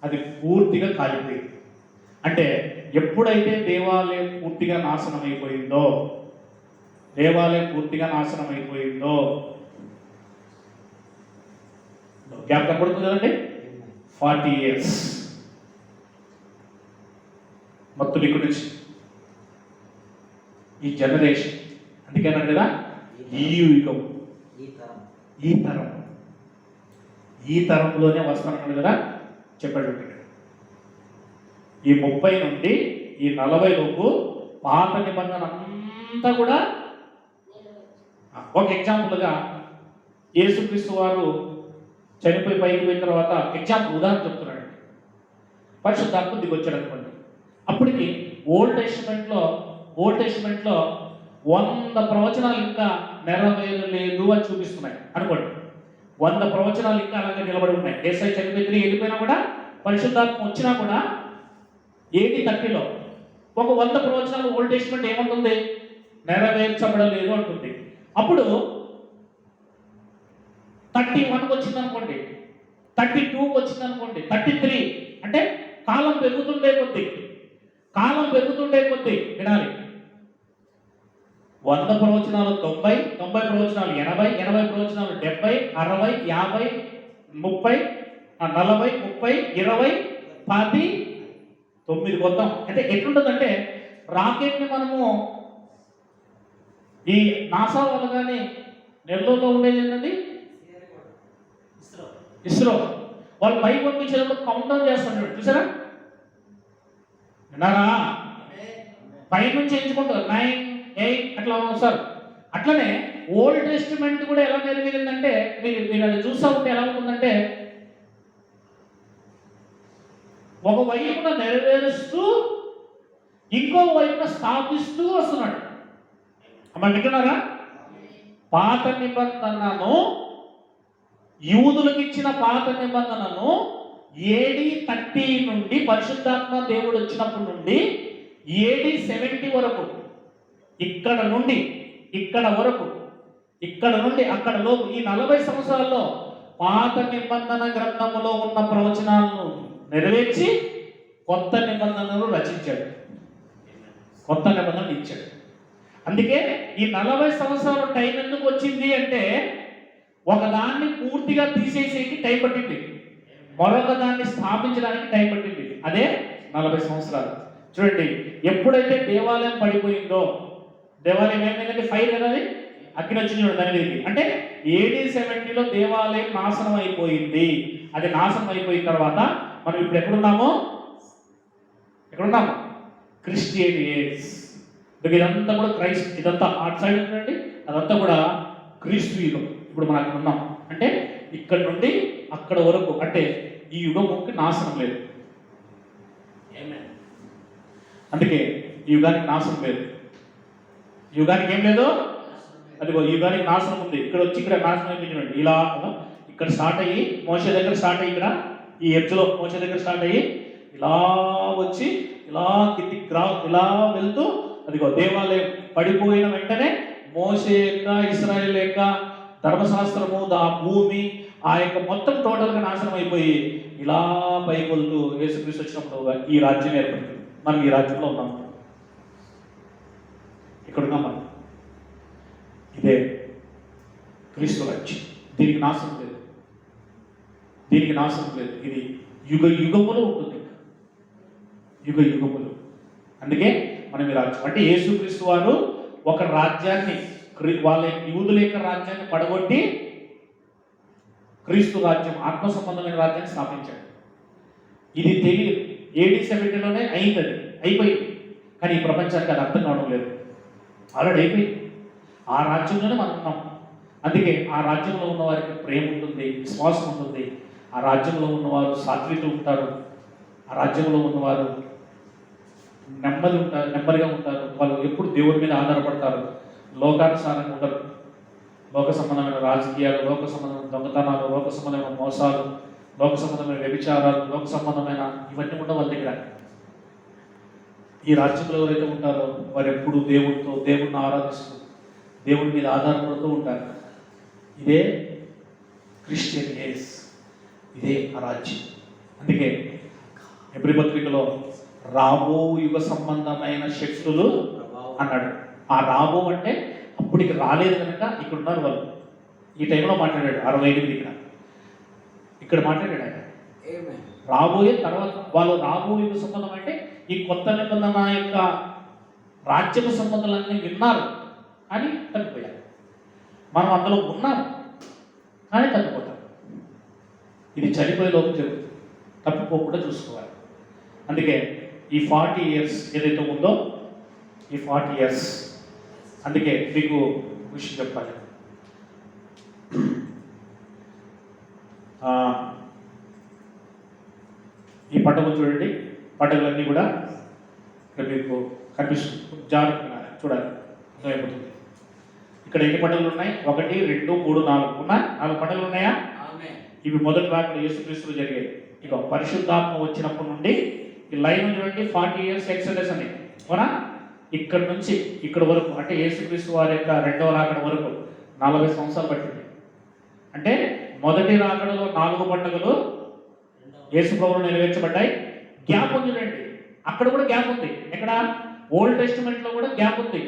అది పూర్తిగా కాలిపోయింది. అంటే ఎప్పుడైతే దేవాలయం పూర్తిగా నాశనం అయిపోయిందో గ్యాప్ కనబడుతుంది కదండి. 40 years మొత్తం ఇక్కడ నుంచి ఈ జనరేషన్. అందుకే అన్నాడు కదా ఈ యుగం, ఈ తరంలోనే వస్తానన్నాడు కదా, చెప్పాడు. ఈ 30 నుండి ఈ 40 లోపు పాత నిబంధన అంతా కూడా. ఒక ఎగ్జాంపుల్గా యేసుక్రీస్తు వారు చనిపోయి పైకి పోయిన తర్వాత ఉదాహరణ చెప్తున్నాడు. పరిశుద్ధాత్మ దిగొచ్చాడు అనుకోండి. అప్పటికి ఓల్డ్ టెస్టిమెంట్లో 100 ప్రవచనాలు ఇంకా నెరవేరలేదు అని చూపిస్తున్నాయి అనుకోండి. 100 ప్రవచనాలు ఇంకా అలాగే నిలబడి ఉన్నాయి. యేసయ్య చనిపోయి తిరిగి వెళ్ళిపోయినా కూడా, పరిశుద్ధాత్మ వచ్చినా కూడా AD 30లో ఒక 100 ప్రవచనాలు ఓల్డ్ టెస్టిమెంట్ ఏమంటుంది? నెరవేర్చబడలేదు అంటుంది. అప్పుడు 31కి వచ్చింది అనుకోండి, 32కి వచ్చింది అనుకోండి, 33 అంటే కాలం పెరుగుతుండే కొద్ది వినాలి. 100 ప్రవచనాలు 90 ప్రవచనాలు 80 ప్రవచనాలు 70 60 50 30, 40, 30, 20, 10, 9 కొద్దాం. అంటే ఎట్లుంటుందంటే రాకెట్ని మనము ఈ నాసా వాళ్ళు కానీ నెల్లూరులో ఉండేది ఏంటండి ఇస్రో వాళ్ళు పై పంపించేటప్పుడు కౌంట్ డౌన్ చేస్తున్నారు చూసారా, విన్నారా? పై నుంచి ఎంచుకుంటారు 9, 8 అట్లా వస్తారు. అట్లనే ఓల్డ్ టెస్టిమెంట్ కూడా ఎలా నెరవేరిందంటే మీరు అది చూస్తూ ఉంటే ఎలా ఉంటుందంటే ఒక వైపున నెరవేరుస్తూ ఇంకో వైపున స్థాపిస్తూ వస్తున్నాడు. అమ్మ వింటున్నారా? పాత నిబంధనను యూదులకు ఇచ్చిన పాత నిబంధనను AD 30 నుండి పరిశుద్ధాత్మ దేవుడు వచ్చినప్పటి నుండి AD 70 వరకు ఇక్కడ నుండి ఇక్కడ వరకు ఇక్కడ నుండి అక్కడ లోపు ఈ 40 సంవత్సరాల్లో పాత నిబంధన గ్రంథములో ఉన్న ప్రవచనాలను నెరవేర్చి కొత్త నిబంధనలు రచించాడు, కొత్త నిబంధనలు ఇచ్చాడు. అందుకే ఈ 40 సంవత్సరాల టైం ఎందుకు వచ్చింది అంటే ఒకదాన్ని పూర్తిగా తీసేసేకి టైం పట్టింది, మరొక దాన్ని స్థాపించడానికి టైం పట్టింది. అదే 40 సంవత్సరాలు. చూడండి, ఎప్పుడైతే దేవాలయం పడిపోయిందో, దేవాలయం ఏమైందంటే ఫైర్ కదా, అది అగ్ని వచ్చింది చూడండి దాని మీదకి. అంటే AD 70లో దేవాలయం నాశనం అయిపోయింది. అది నాశనం అయిపోయిన తర్వాత మనం ఇప్పుడు ఎక్కడున్నాము? Christian age. ఇదంతా కూడా క్రైస్ట్, ఇదంతా అటు సైడ్ ఉందండి, అదంతా కూడా క్రీస్తు యుగం. ఇప్పుడు మనం అక్కడ ఉన్నాం అంటే ఇక్కడ నుండి అక్కడ వరకు, అంటే ఈ యుగంకి నాశనం లేదు. అందుకే ఈ యుగానికి నాశనం లేదు. యుగానికి ఏం లేదు, అదిగో ఈ యుగానికి నాశనం ఉంది. ఇక్కడ వచ్చి ఇక్కడ నాశనం అయిపోయింది. ఇలా ఇక్కడ స్టార్ట్ అయ్యి మోషే దగ్గర స్టార్ట్ అయ్యి, ఇక్కడ ఈ ఎడ్జ్లో మోషే దగ్గర స్టార్ట్ అయ్యి ఇలా వచ్చి ఇలా కిందికి ఇలా వెళ్తూ అదిగో దేవాలయం పడిపోయిన వెంటనే మోషే యొక్క ఇశ్రాయేల్ యొక్క ధర్మశాస్త్రము, ఆ భూమి, ఆ యొక్క మొత్తం టోటల్గా నాశనం అయిపోయి ఇలా పైకి వెళ్తూ యేసుక్రీస్తు వచ్చినప్పుడు ఈ రాజ్యం ఏర్పడుతుంది. మనం ఈ రాజ్యంలో ఉన్నాం, ఇక్కడ ఉన్నాం మనం. ఇదే క్రీస్తు రాజ్యం. దీనికి నాశనం లేదు, దీనికి నాశనం లేదు. ఇది యుగ యుగములు ఉంటుంది, యుగ యుగములు. అందుకే మనం ఈ రాజ్యం అంటే యేసుక్రీస్తు వారు ఒక రాజ్యాన్ని, వాళ్ళ యూదుల యొక్క రాజ్యాన్ని పడగొట్టి క్రీస్తు రాజ్యం, ఆత్మ సంబంధమైన రాజ్యాన్ని స్థాపించాడు. ఇది తెలియదు. AD 70లోనే అయింది, అది అయిపోయింది. కానీ ఈ ప్రపంచానికి అది అర్థం కావడం లేదు. ఆల్రెడీ అయిపోయింది. ఆ రాజ్యంలోనే మనం ఉన్నాం. అందుకే ఆ రాజ్యంలో ఉన్న వారికి ప్రేమ ఉంటుంది, విశ్వాసం ఉంటుంది. ఆ రాజ్యంలో ఉన్నవారు సాత్వికులు ఉంటారు. ఆ రాజ్యంలో ఉన్నవారు నెమ్మదిగా ఉంటారు. వాళ్ళు ఎప్పుడు దేవుడి మీద ఆధారపడతారు. లోకానుసారంగా ఉండరు. లోక సంబంధమైన రాజకీయాలు, లోక సంబంధమైన దొంగతనాలు, లోక సంబంధమైన మోసాలు, లోక సంబంధమైన వ్యభిచారాలు, లోక సంబంధమైన ఇవన్నీ ఉండవు వాళ్ళ దగ్గర. ఈ రాజ్యంలో ఎవరైతే ఉంటారో వారు ఎప్పుడు దేవుడిని ఆరాధిస్తూ దేవుడి మీద ఆధారపడుతూ ఉంటారు. ఇదే క్రిస్టియన్ ఏజ్, ఇదే ఆ రాజ్యం. అందుకే ఎబ్రీ పత్రికలో రాబో యుగ సంబంధమైన శక్తులు అన్నాడు. ఆ రాబో అంటే అప్పటికి రాలేదు కనుక ఇక్కడ ఉన్నారు వాళ్ళు. ఈ టైంలో మాట్లాడాడు 68 ఇక్కడ మాట్లాడాడు ఆయన. రాబోయే తర్వాత వాళ్ళు రాబో యుగ సంబంధం అంటే ఈ కొత్త నిబంధన యొక్క రాజ్యపు సంబంధాలన్నీ విన్నారు అని తగ్గిపోయారు. మనం అందులో ఉన్నాం కానీ తగ్గిపోతాం. ఇది చనిపోయే లోపు జరుగుతుంది, తప్పిపోకుండా చూసుకోవాలి. అందుకే ఈ 40 years ఏదైతే ఉందో, ఈ 40 years, అందుకే మీకు విషయం చెప్పాలి. ఈ పటము చూడండి, పటములన్నీ కూడా ఇక్కడ మీకు కనిపిస్తుంది. జాగ్రత్తగా చూడాలి, అర్థమైపోతుంది. ఇక్కడ ఎన్ని పటములు ఉన్నాయి? 1, 2, 3, 4 ఉన్నాయి. 4 పటములు ఉన్నాయా? ఇవి మొదటి భాగంలో యేసుక్రీస్తులు జరిగాయి. ఇక పరిశుద్ధాత్మ వచ్చినప్పటి నుండి ఈ లైన్ చూడండి, 40 years ఎక్సోడస్ అని, అవునా? ఇక్కడ నుంచి ఇక్కడ వరకు అంటే యేసుక్రీస్తు వారి యొక్క రెండవ రాకడ వరకు 40 సంవత్సరాలు పట్టింది. అంటే మొదటి రాకడలో 4 పండుగలు యేసు ప్రభువులు నెరవేర్చబడ్డాయి. గ్యాప్ ఉంది చూడండి, అక్కడ కూడా గ్యాప్ ఉంది. ఎక్కడ? ఓల్డ్ టెస్టిమెంట్ లో కూడా గ్యాప్ ఉంది.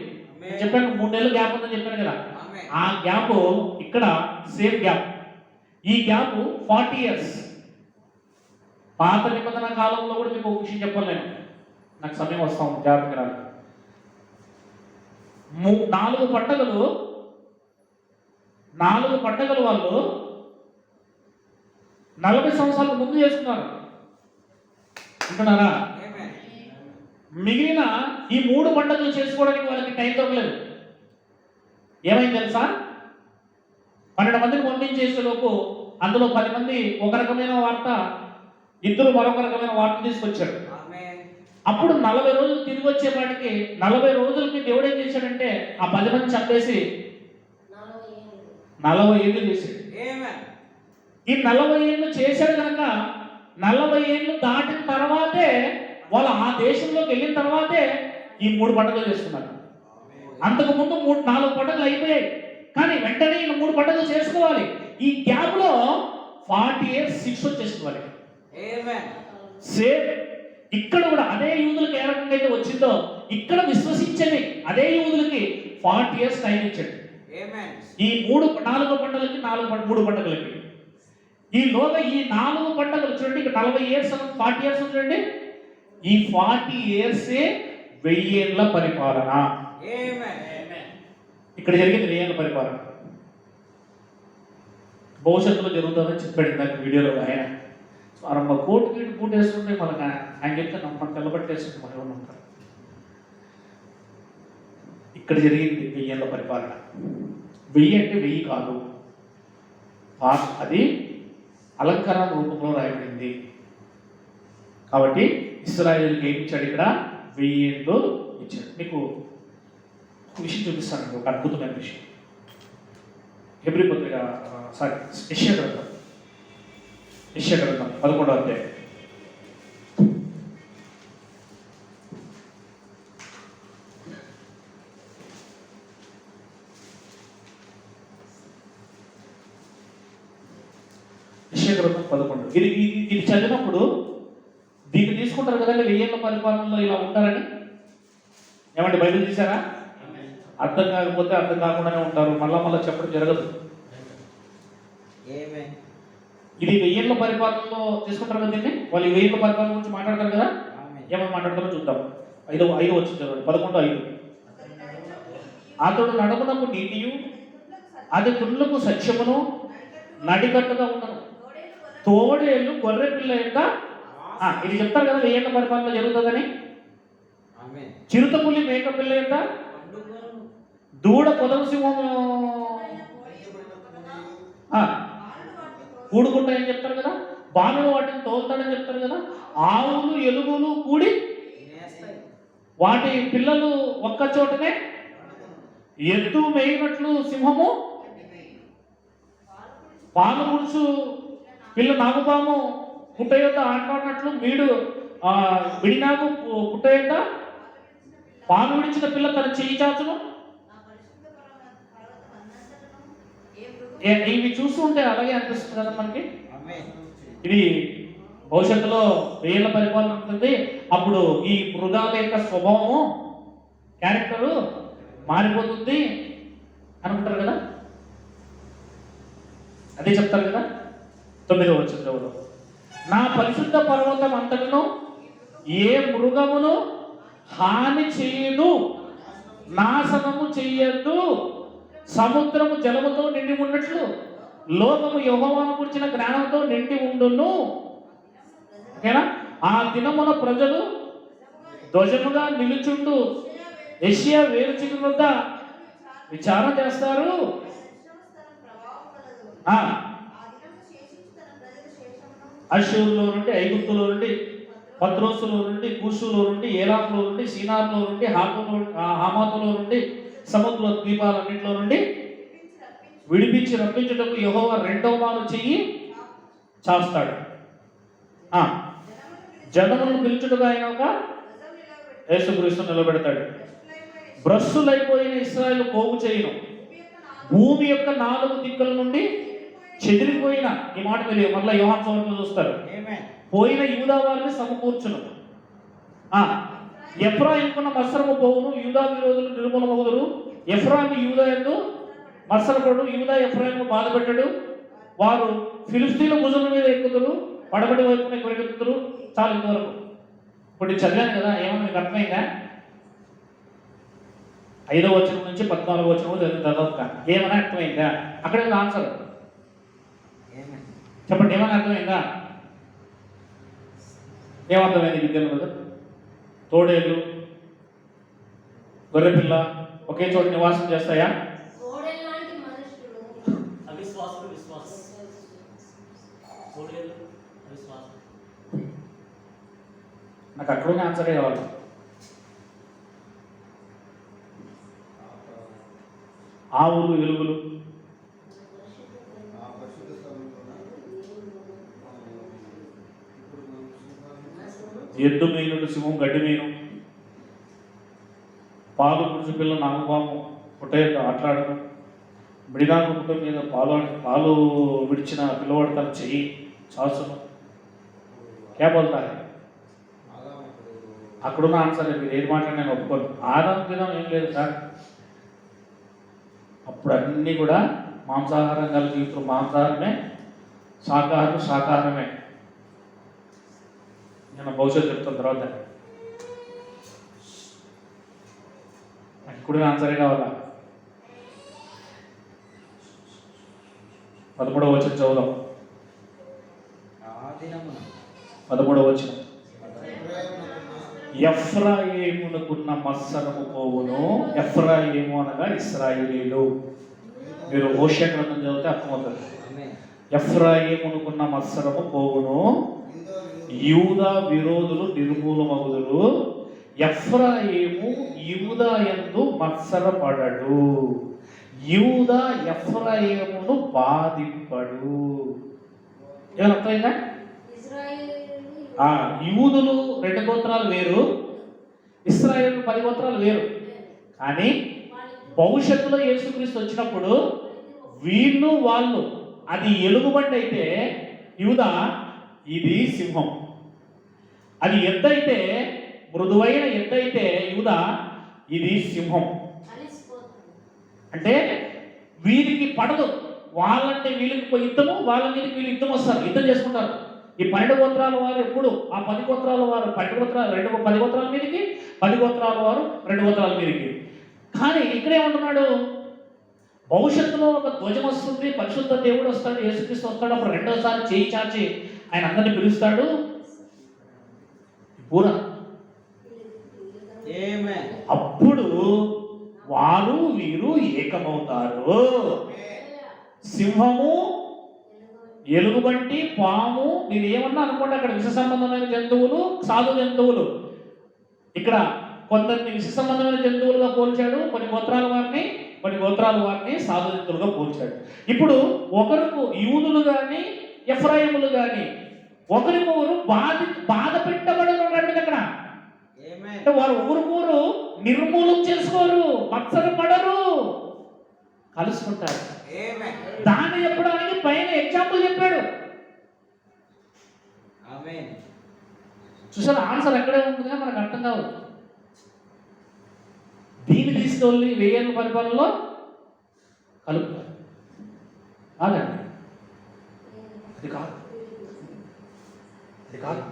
చెప్పాను 3 నెలలు గ్యాప్ ఉందని చెప్పాను కదా. ఆ గ్యాప్ ఇక్కడ సేమ్ గ్యాప్. ఈ గ్యాప్ 40 ఇయర్స్. పాత నిబంధన కాలంలో కూడా మీకు ఒక విషయం చెప్పాలి నేను, నాకు సమయం వస్తాం జాగ్రత్తగా రాదు. 4 పండగలు వాళ్ళు 40 సంవత్సరాల ముందు చేసుకున్నారు అంటున్నారా? Amen. మిగిలిన ఈ 3 పండుగలు చేసుకోవడానికి వాళ్ళకి టైం దొరకలేదు. ఏమైంది తెలుసా? 12 మందిని పంపించేసేలోపు అందులో 10 మంది ఒక రకమైన వార్త, ఇద్దరు మరొక రకమైన వార్త తీసుకొచ్చారు. Amen. అప్పుడు 40 రోజులు తిరిగి వచ్చేపాటికి 40 రోజులకి దేవుడు ఏం చేశాడంటే ఆ 10 మంది చంపేసి 40 ఏళ్ళు చేశాడు. Amen. ఈ 40 ఏళ్ళు చేశాడు కనుక 40 ఏళ్ళు దాటిన తర్వాతే వాళ్ళు ఆ దేశంలోకి వెళ్ళిన తర్వాతే ఈ 3 పండుగలు చేస్తున్నారు. అంతకు ముందు 4 పండుగలు అయిపోయాయి, కానీ వెంటనే ఈ 3 పండుగలు చేసుకోవాలి. ఈ గ్యాప్ లో 40 ఇయర్స్ శిక్ష వచ్చేసుకోవాలి. Amen. సేమ్ ఇక్కడ కూడా అదే యూదులకు ఏ రకంగా అయితే వచ్చిందో ఇక్కడ విశ్వసించని అదే యూదులకి 40 ఇయర్స్ టైం ఇచ్చాడు. Amen. ఈ 4 పండుగలకి 3 పండుగలకి ఈలోగా ఈ 4 పండుగలు చూడండి, ఇక్కడ 40 ఇయర్స్ 40 ఇయర్స్ చూడండి, ఈ 40 ఇయర్సే 1000 ఏళ్ల పరిపాలన. Amen. ఇక్కడ జరిగింది 1000 ఏళ్ల పరిపాలన. భవిష్యత్తులో జరుగుతుందని చెప్పాడు నాకు వీడియోలో ఆయన. ఆరంభ కోర్టు వేసుకుంటే మనకు ఆయన చెప్తే మనం తెల్లబట్టేసుకుంటే మనం ఎవరు ఉంటారు. ఇక్కడ జరిగింది 1000 ఏళ్ల పరిపాలన. 1000 అంటే 1000 కాదు, అది అలంకార రూపంలో రాయబడింది. కాబట్టి ఇశ్రాయేలుకి ఏమి ఇచ్చాడు? ఇక్కడ 1000 ఏళ్ళు ఇచ్చాడు. మీకు ఒక విషయం చూపిస్తానండి, ఒక అద్భుతమైన విషయం. హెబ్రీ పత్రిక యెషయా గ్రంథం 11వ అధ్యాయం. యెషయా గ్రంథం 11. ఇది చదివినప్పుడు దీన్ని తీసుకుంటారు కదండి, 1000 ఏళ్ల పరిపాలనలో ఇలా ఉంటారని. ఏమంటే బైబిల్ తీసారా? అర్థం కాకపోతే అర్థం కాకుండానే ఉంటారు, మళ్ళా చెప్పడం జరగదు. Amen. ఇది 1000 ఏళ్ల పరిపాలనలో తీసుకుంటారు కదా దీన్ని. వాళ్ళు 1000 ఏళ్ల పరిపాలన గురించి మాట్లాడతారు కదా, Amen. ఏమని మాట్లాడతారో చూద్దాం. 5 వచ్చింది 11:5. అతడు నడుమునకు నీతియు అది తుళ్ళకు సత్యమును నడికట్టుగా ఉండను, తోడేళ్ళు గొర్రె పిల్ల యొక్క ఇది చెప్తారు కదా 1000 ఏళ్ల పరిపాలన జరుగుతుందని. Amen. చిరుతపులి మేక పిల్ల యొక్క దూడ పొదల సింహము కూడుకుంటాయని చెప్తారు కదా, బాలుడు వాటిని తోలుతాడని చెప్తారు కదా, ఆవులు ఎలుగులు కూడి వాటి పిల్లలు ఒక్క చోటనే ఎద్దు మేయినట్లు సింహము, పాలు ముడుచు పిల్ల నాగుపాము పుట్ట యొక్క ఆటలాడినట్లు విడినాగు పుట్ట యొక్క పాలు విడిచిన పిల్ల తన చెయ్యి చాచును. ఇవి చూస్తుంటే అలాగే అనిపిస్తుంది కదా మనకి. Amen. ఇది భవిష్యత్తులో 1000 ఏళ్ల పరిపాలన ఉంటుంది. అప్పుడు ఈ మృగాల యొక్క స్వభావము, క్యారెక్టరు మారిపోతుంది అనుకుంటారు కదా, అదే చెప్తారు కదా. 9వ వచనంలో నా పరిశుద్ధ పర్వతం అంతటను ఏ మృగమును హాని చేయదు, నాశనము చెయ్యద్దు, సముద్రము జలముతో నిండి ఉన్నట్లు లోకము యెహోవాను గురించిన జ్ఞానంతో నిండి ఉండును. ఓకేనా? ఆ దినమున ప్రజలు ధ్వజముగా నిలుచుండు యెషయా వేరుచిగురు వద్ద విచారణ చేస్తారు. అష్షూరులో నుండి, ఐగుప్తులో నుండి, పత్రోసులో నుండి, కూషులో నుండి, ఏలాములో నుండి, సీనార్లో నుండి, హమాతులో నుండి, సముద్ర ద్వీపాలన్నింటిలో నుండి విడిపించి రప్పించుటకు యెహోవా 2వ మారు చెయ్యి చాస్తాడు. జనములను పిలుచుటకు ఆయన ఒక యేసుక్రీస్తును నిలబెడతాడు. భ్రష్టులైపోయిన ఇశ్రాయేలు పోగు చేయను, భూమి యొక్క 4 దిక్కుల నుండి చెదిరిపోయిన, ఈ మాట తెలియదు మళ్ళీ యోహాను సువార్తలో చూస్తారు, Amen. పోయిన యూదా వారిని సమకూర్చును. ఎఫ్రాయిముకున్న మత్సరము పోవును, యూదా విరోధులు నిర్మూలమగుదురు. ఎఫ్రాయిము యూదా యందు మత్సరపడు, యూదా ఎఫ్రాయిము బాధపెట్టడు. వారు ఫిలిస్తీన్ల భుజం మీద ఎక్కుతురు, పడబడి వైపున ఎక్కుతురు. చాలు ఇంతవరకు. ఇప్పుడు నేను చదివాను కదా, ఏమన్నా మీకు అర్థమైందా? 5వ వచనం నుంచి 14వ వచనం చదివిన తర్వాత ఏమైనా అర్థమైందా? అక్కడ ఆన్సర్ Amen. చెప్పండి, ఏమైనా అర్థమైందా? ఏమర్థమైంది విద్యను కదా? తోడేళ్ళు, గొర్రెపిల్ల ఒకే చోట నివాసం చేస్తాయా? తోడేలాంటి మనుషులు అవిశ్వాసులు విశ్వాసం. తోడేళ్ళు అవిశ్వాసం. నాకు అక్కడనే ఆన్సరే కావాలి. ఆవులు, ఎలుగులు, ఎద్దు మీనుడు, సింహం, గడ్డి మీను, పాలు పురుషు పిల్ల, నాగపాము, పుట్టయ్య ఆటలాడడం, బిడిగాకు పుట్ట మీద పాలు విడిచిన పిల్లవాడు తన చెయ్యి చాసును క్యా బోల్తారు. అక్కడున్న ఆన్సర్ మీరు ఏది మాట నేను ఒప్పుకోను. ఆదాం దినం ఏం లేదు సార్. అప్పుడు అన్నీ కూడా మాంసాహారం గల జీవితం, మాంసాహారమే, శాకాహారం శాకాహారమే. నేను భవిష్యత్తు చెప్తాను తర్వాత. నాకు కూడా ఆన్సరే కావాలా? 13వ వచనం చదువుదాం. ఆ దినమున 13వ వచనం. ఎఫ్రాయిమునకున్న మత్సరము పోవును. ఎఫ్రాయిము అనగా ఇశ్రాయేలీలు. మీరు హోషేయ గ్రంథం చదివితే అర్థమవుతుంది. Amen. ఎఫ్రాయిమునకున్న మత్సరము పోవును, యూదా విరోధులు నిర్మూలమగుదురు. ఎఫ్రాయిము యూదా యందు మత్సరపడడు, యూదా ఎఫ్రాయిమును బాధింపడు. ఏమైనా అర్థమైందా? ఇశ్రాయేలీయులు యూదులు 2 గోత్రాలు వేరు, ఇశ్రాయేలు 10 గోత్రాలు వేరు. కానీ భవిష్యత్తులో యేసుక్రీస్తు వచ్చినప్పుడు వీళ్ళు వాళ్ళు, అది ఎలుగుబంటి అయితే యూదా, ఇది సింహం. అది ఎద్దైతే, మృదువైన ఎద్దైతే యూదా, ఇది సింహం. అలిసిపోతారు. అంటే వీరికి పడదు. వాళ్ళంటే వీళ్ళకి యుద్ధము, వాళ్ళ మీదకి వీళ్ళు యుద్ధం వస్తారు, యుద్ధం చేసుకుంటారు. ఈ 12 గోత్రాల వారు ఎప్పుడు ఆ 10 గోత్రాల వారు 10 గోత్రాల 10 గోత్రాల మీదకి, 10 గోత్రాల వారు 2 గోత్రాల మీదకి. కానీ ఇక్కడేమంటున్నాడు? భవిష్యత్తులో ఒక ధ్వజం వస్తుంది, పరిశుద్ధ దేవుడు వస్తాడు, యేసుక్రీస్తు వస్తాడు. అప్పుడు రెండోసారి చేయి చాచి ఆయన అందరిని పిలుస్తాడు. పూరా Amen. అప్పుడు వారు వీరు ఏకమవుతారు. సింహము, ఎలుగుబంటి, పాము, మీరు ఏమన్నా అనుకోండి, అక్కడ విష సంబంధమైన జంతువులు, సాధు జంతువులు. ఇక్కడ కొందరిని విష సంబంధమైన జంతువులుగా పోల్చాడు, కొన్ని గోత్రాల వారిని సాధు జంతువులుగా పోల్చాడు. ఇప్పుడు ఒకరికి యూదులు కానీ ఎఫ్రాయిములు కానీ ఒకరికొకరు బాధ పెట్టబడరు అక్కడ. Amen. అంటే వారు ఒకరికొకరు నిర్మూలం చేసుకోరు, మత్సరపడరు, కలుసుకుంటారు. Amen. దాన్ని చెప్పడానికి పైన ఎగ్జాంపుల్ చెప్పాడు. Amen. చూసారా, ఆన్సర్ ఎక్కడే ఉంటుందిగా మనకు అర్థం కాదు. దీన్ని తీసుకెళ్ళి 1000 ఏళ్ళ పరిపాలనలో కలుపుతారు. కాదండి, అది కాదు, అది కాదు.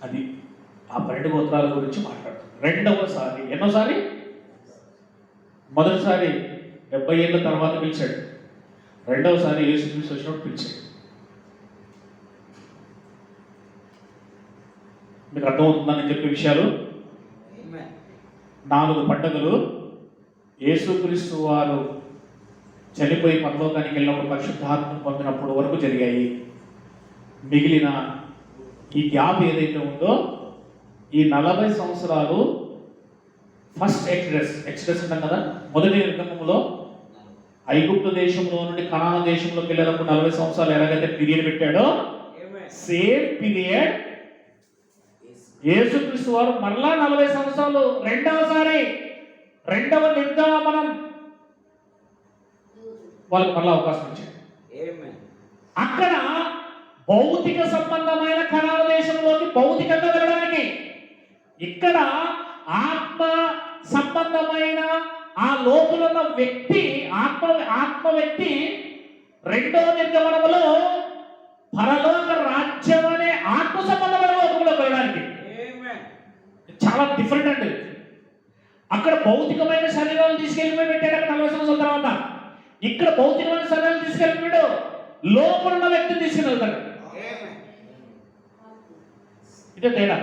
అది ఆ 12 గోత్రాల గురించి మాట్లాడుతుంది. రెండవసారి, ఎన్నోసారి? మొదటిసారి 70 ఏళ్ళ తర్వాత పిలిచాడు, రెండవసారి యేసుక్రీస్తు వచ్చినప్పుడు పిలిచాడు. మీకు అర్థమవుతుందని చెప్పే విషయాలు. Amen. 4 పండుగలు యేసుక్రీస్తు వారు చనిపోయి పరలోకానికి వెళ్ళినప్పుడు, పరిశుద్ధాత్మను పొందినప్పుడు వరకు జరిగాయి. మిగిలిన ఈ గ్యాప్ ఏదైతే ఉందో, ఈ 40 సంవత్సరాలు ఫస్ట్ ఎక్స్డస్ అంటాం కదా, మొదటి నిర్గమంలో ఐగుప్తు దేశంలో నుండి కనాను దేశంలోకి వెళ్ళినప్పుడు 40 సంవత్సరాలు ఎలాగైతే పీరియడ్ పెట్టాడో, Amen. సేమ్ పీరియడ్ యేసుక్రీస్తు వారు మరలా 40 సంవత్సరాలు రెండవ నిర్గమనం వాళ్ళకి మరలా అవకాశం ఇచ్చాడు. Amen. అక్కడ భౌతిక సంబంధమైన కనాను దేశంలోకి భౌతికంగా వెళ్ళడానికి, ఇక్కడ ఆత్మ సంబంధమైన ఆ లోపల ఉన్న వ్యక్తి, ఆత్మ వ్యక్తి రెండో నిర్గమనములో పరలోక రాజ్యం అనే ఆత్మ సంబంధమైన లోకంలో వెళ్ళడానికి Amen. చాలా డిఫరెంట్ అండి. అక్కడ భౌతికమైన శరీరాలు తీసుకెళ్ళిపోయి పెట్టాడు అక్కడ 40 సంవత్సరాల తర్వాత. ఇక్కడ భౌతికమైన శరీరాలు తీసుకెళ్ళిపోయాడు, లోపల ఉన్న వ్యక్తిని తీసుకుని వెళ్తాడు. Amen. ఇదే తేడా.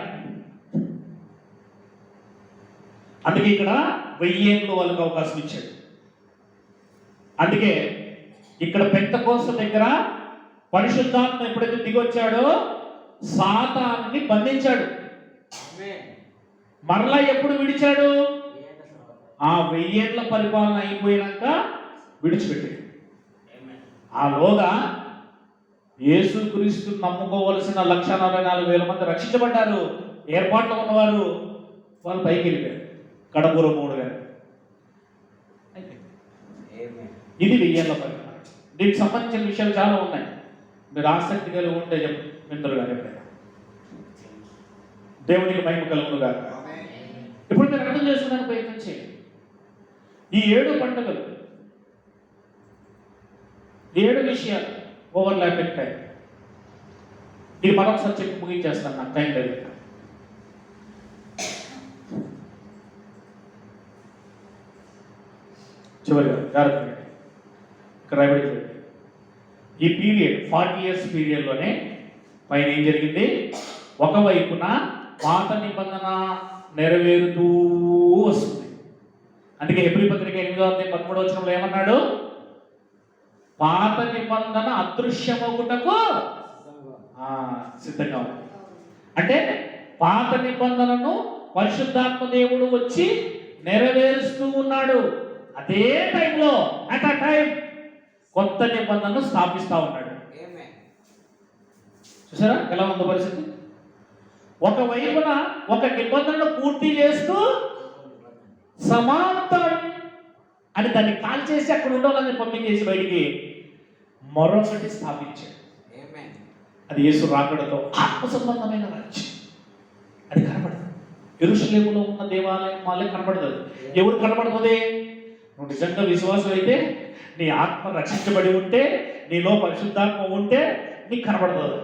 అందుకే ఇక్కడ 1000 ఏళ్ళు వాళ్ళకి అవకాశం ఇచ్చాడు. అందుకే ఇక్కడ పెంతెకోస్తు దగ్గర పరిశుద్ధాత్మ ఎప్పుడైతే దిగొచ్చాడో సాతాన్ని బంధించాడు. Amen. మరలా ఎప్పుడు విడిచాడు? ఏంట తర్వాత? ఆ 1000 ఏళ్ల పరిపాలన అయిపోయినాక విడిచిపెట్టాడు. Amen. ఆలోగా యేసుక్రీస్తు నమ్ముకోవలసిన 1,44,000 మంది రక్షించబడ్డారు. ఏర్పాట్లో ఉన్నవారు వాళ్ళు పైకి వెళ్ళిపోయారు. కడపూర 3 గారు అయిపోయింది. Amen. ఇది 1000 ఏళ్ల పరిపాలన. దీనికి సంబంధించిన విషయాలు చాలా ఉన్నాయి. మీరు ఆసక్తి కలిగి ఉంటే విందరు గారు ఎప్పుడైనా. దేవునికి మహిమ కలుగునుగా. ఇప్పుడు మీరు అర్థం చేసుకోవడానికి ప్రయత్నం చేయండి. ఈ 7 పండుగలు, 7 విషయాలు ఓవర్లాపింగ్ టైం. ఇది మరొకసారి చెప్పి ముగించేస్తాను, నాకు టైం లేదు. చివరిగా జాగ్రత్త ఇక్కడ రాయబడి ఈ పీరియడ్ 40 ఇయర్స్ పీరియడ్లోనే పైన ఏం జరిగింది? ఒకవైపున పాత నిబంధన నెరవేరుతూ వస్తుంది. అందుకే హెబ్రీ పత్రిక 8:13 ఏమన్నాడు? పాత నిబంధన అదృశ్యమగుటకు సిద్ధంగా ఉంది. అంటే పాత నిబంధనను పరిశుద్ధాత్మ దేవుడు వచ్చి నెరవేరుస్తూ ఉన్నాడు. అదే టైంలో అట్ ఆ టైం కొత్త నిబంధనను స్థాపిస్తా ఉన్నాడు. Amen. చూసారా ఎలా ఉందో పరిస్థితి? ఒకవైపున ఒక నిబంధనను పూర్తి చేస్తూ సమాప్తం అని దాన్ని కాల్ చేసి అక్కడ ఉండాలని పంపించేసి బయటికి మరొకటి స్థాపించాడు. Amen. అది యేసు రాకడతో ఆత్మ సంబంధమైన రాజ్యం. అది కనబడదు. యెరూషలేములో ఉన్న దేవాలయం వాళ్ళే కనబడదు. ఎవరు కనబడుతుంది? నువ్వు నిజంగా విశ్వాసం అయితే, నీ ఆత్మ రక్షించబడి ఉంటే, నీలో పరిశుద్ధాత్మ ఉంటే నీకు కనబడుతుంది.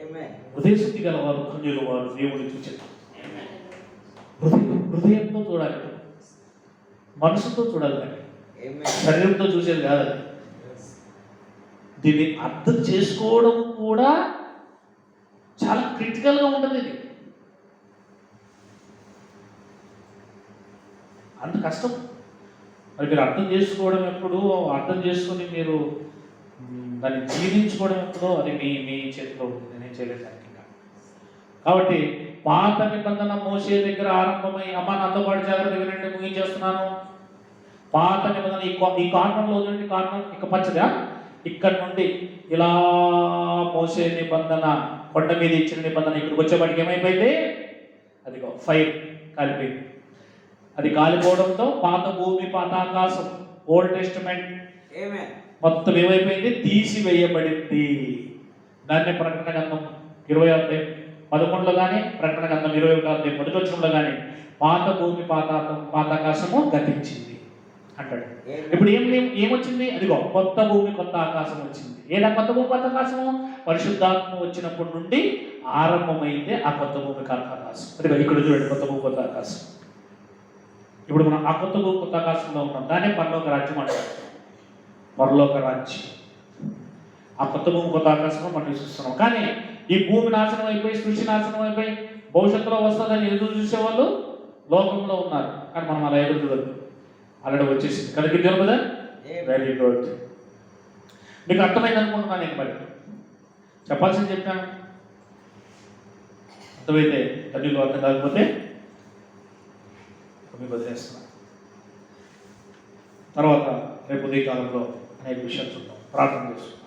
Amen. హృదయశుద్ధి గలవారు ధన్యులు వారు దేవుడిని చూచారు. Amen. హృదయంతో చూడాలి, మనసుతో చూడాలి, కానీ Amen. శరీరంతో చూసేది కాదు. Yes. దీన్ని అర్థం చేసుకోవడం కూడా చాలా క్రిటికల్గా ఉంటుంది. ఇది అంత కష్టం. మరి మీరు అర్థం చేసుకోవడం ఎప్పుడు, అర్థం చేసుకొని మీరు దాన్ని జీవించుకోవడం ఎప్పుడో అది మీ మీ చేతిలో ఉంటుంది. నేను చేయలేదు దానికి. కాబట్టి పాత నిబంధన మోసే దగ్గర ఆరంభమై, అమ్మ నాతో పాటు జాగ్రత్త వినండి, ముగించేస్తున్నాను. పాత నిబంధన ఈ కారణంలో చూడండి, కారణం ఇక పచ్చగా ఇక్కడ నుండి ఇలా మోసే నిబంధన, కొండ మీద ఇచ్చిన నిబంధన ఇక్కడికి వచ్చేవాడికి ఏమైపోయింది? అదిగో ఫైర్ కాలిపోయింది. అది కాలిపోవడంతో పాత భూమి, పాత ఆకాశం, ఓల్డ్ టెస్టిమెంట్ Amen. మొత్తం ఏమైపోయింది? తీసివేయబడింది. దాన్ని ప్రకటన గ్రంథం 20:11 కానీ, ప్రకటన గ్రంథం 21:1 కానీ పాత భూమి, పాత ఆకాశము గతించింది అంటాడు. ఇప్పుడు ఏమొచ్చింది? అదిగో కొత్త భూమి, కొత్త ఆకాశం వచ్చింది. ఏదా కొత్త భూమి, కొత్త ఆకాశము? పరిశుద్ధాత్మ వచ్చినప్పటి నుండి ఆరంభమైంది ఆ కొత్త భూమి, కొత్త ఆకాశం. అదిగో ఇక్కడ చూడండి, కొత్త భూమి, కొత్త ఆకాశం. ఇప్పుడు మనం ఆ కొత్త భూమి, కొత్త ఆకాశంలో ఉన్నాం. దాన్ని పరలోక రాజ్యం అంటారు. పరలోక రాజ్యం, ఆ కొత్త భూమి, కొత్త ఆకాశంలో మనం నివసిస్తున్నాం. కానీ ఈ భూమి నాశనం అయిపోయి, సృష్టి నాశనం అయిపోయి భవిష్యత్తులో వస్తుందని ఎదురు చూసేవాళ్ళు లోకంలో ఉన్నారు. కానీ మనం అలా ఎదురు చూడదు, ఆల్రెడీ వచ్చేసింది. కలిగిద్దాం కదా? Very good. మీకు అర్థమైంది అనుకుంటున్నాను. నేను మరి చెప్పాల్సింది చెప్పాను. అర్థమైతే తల్లిలో, అర్థం కాకపోతే మీకు వదిలేస్తున్నాను. తర్వాత రేపు ఉదయ కాలంలో అనేక విషయాలు చూద్దాం. ప్రార్థన చేస్తున్నాం.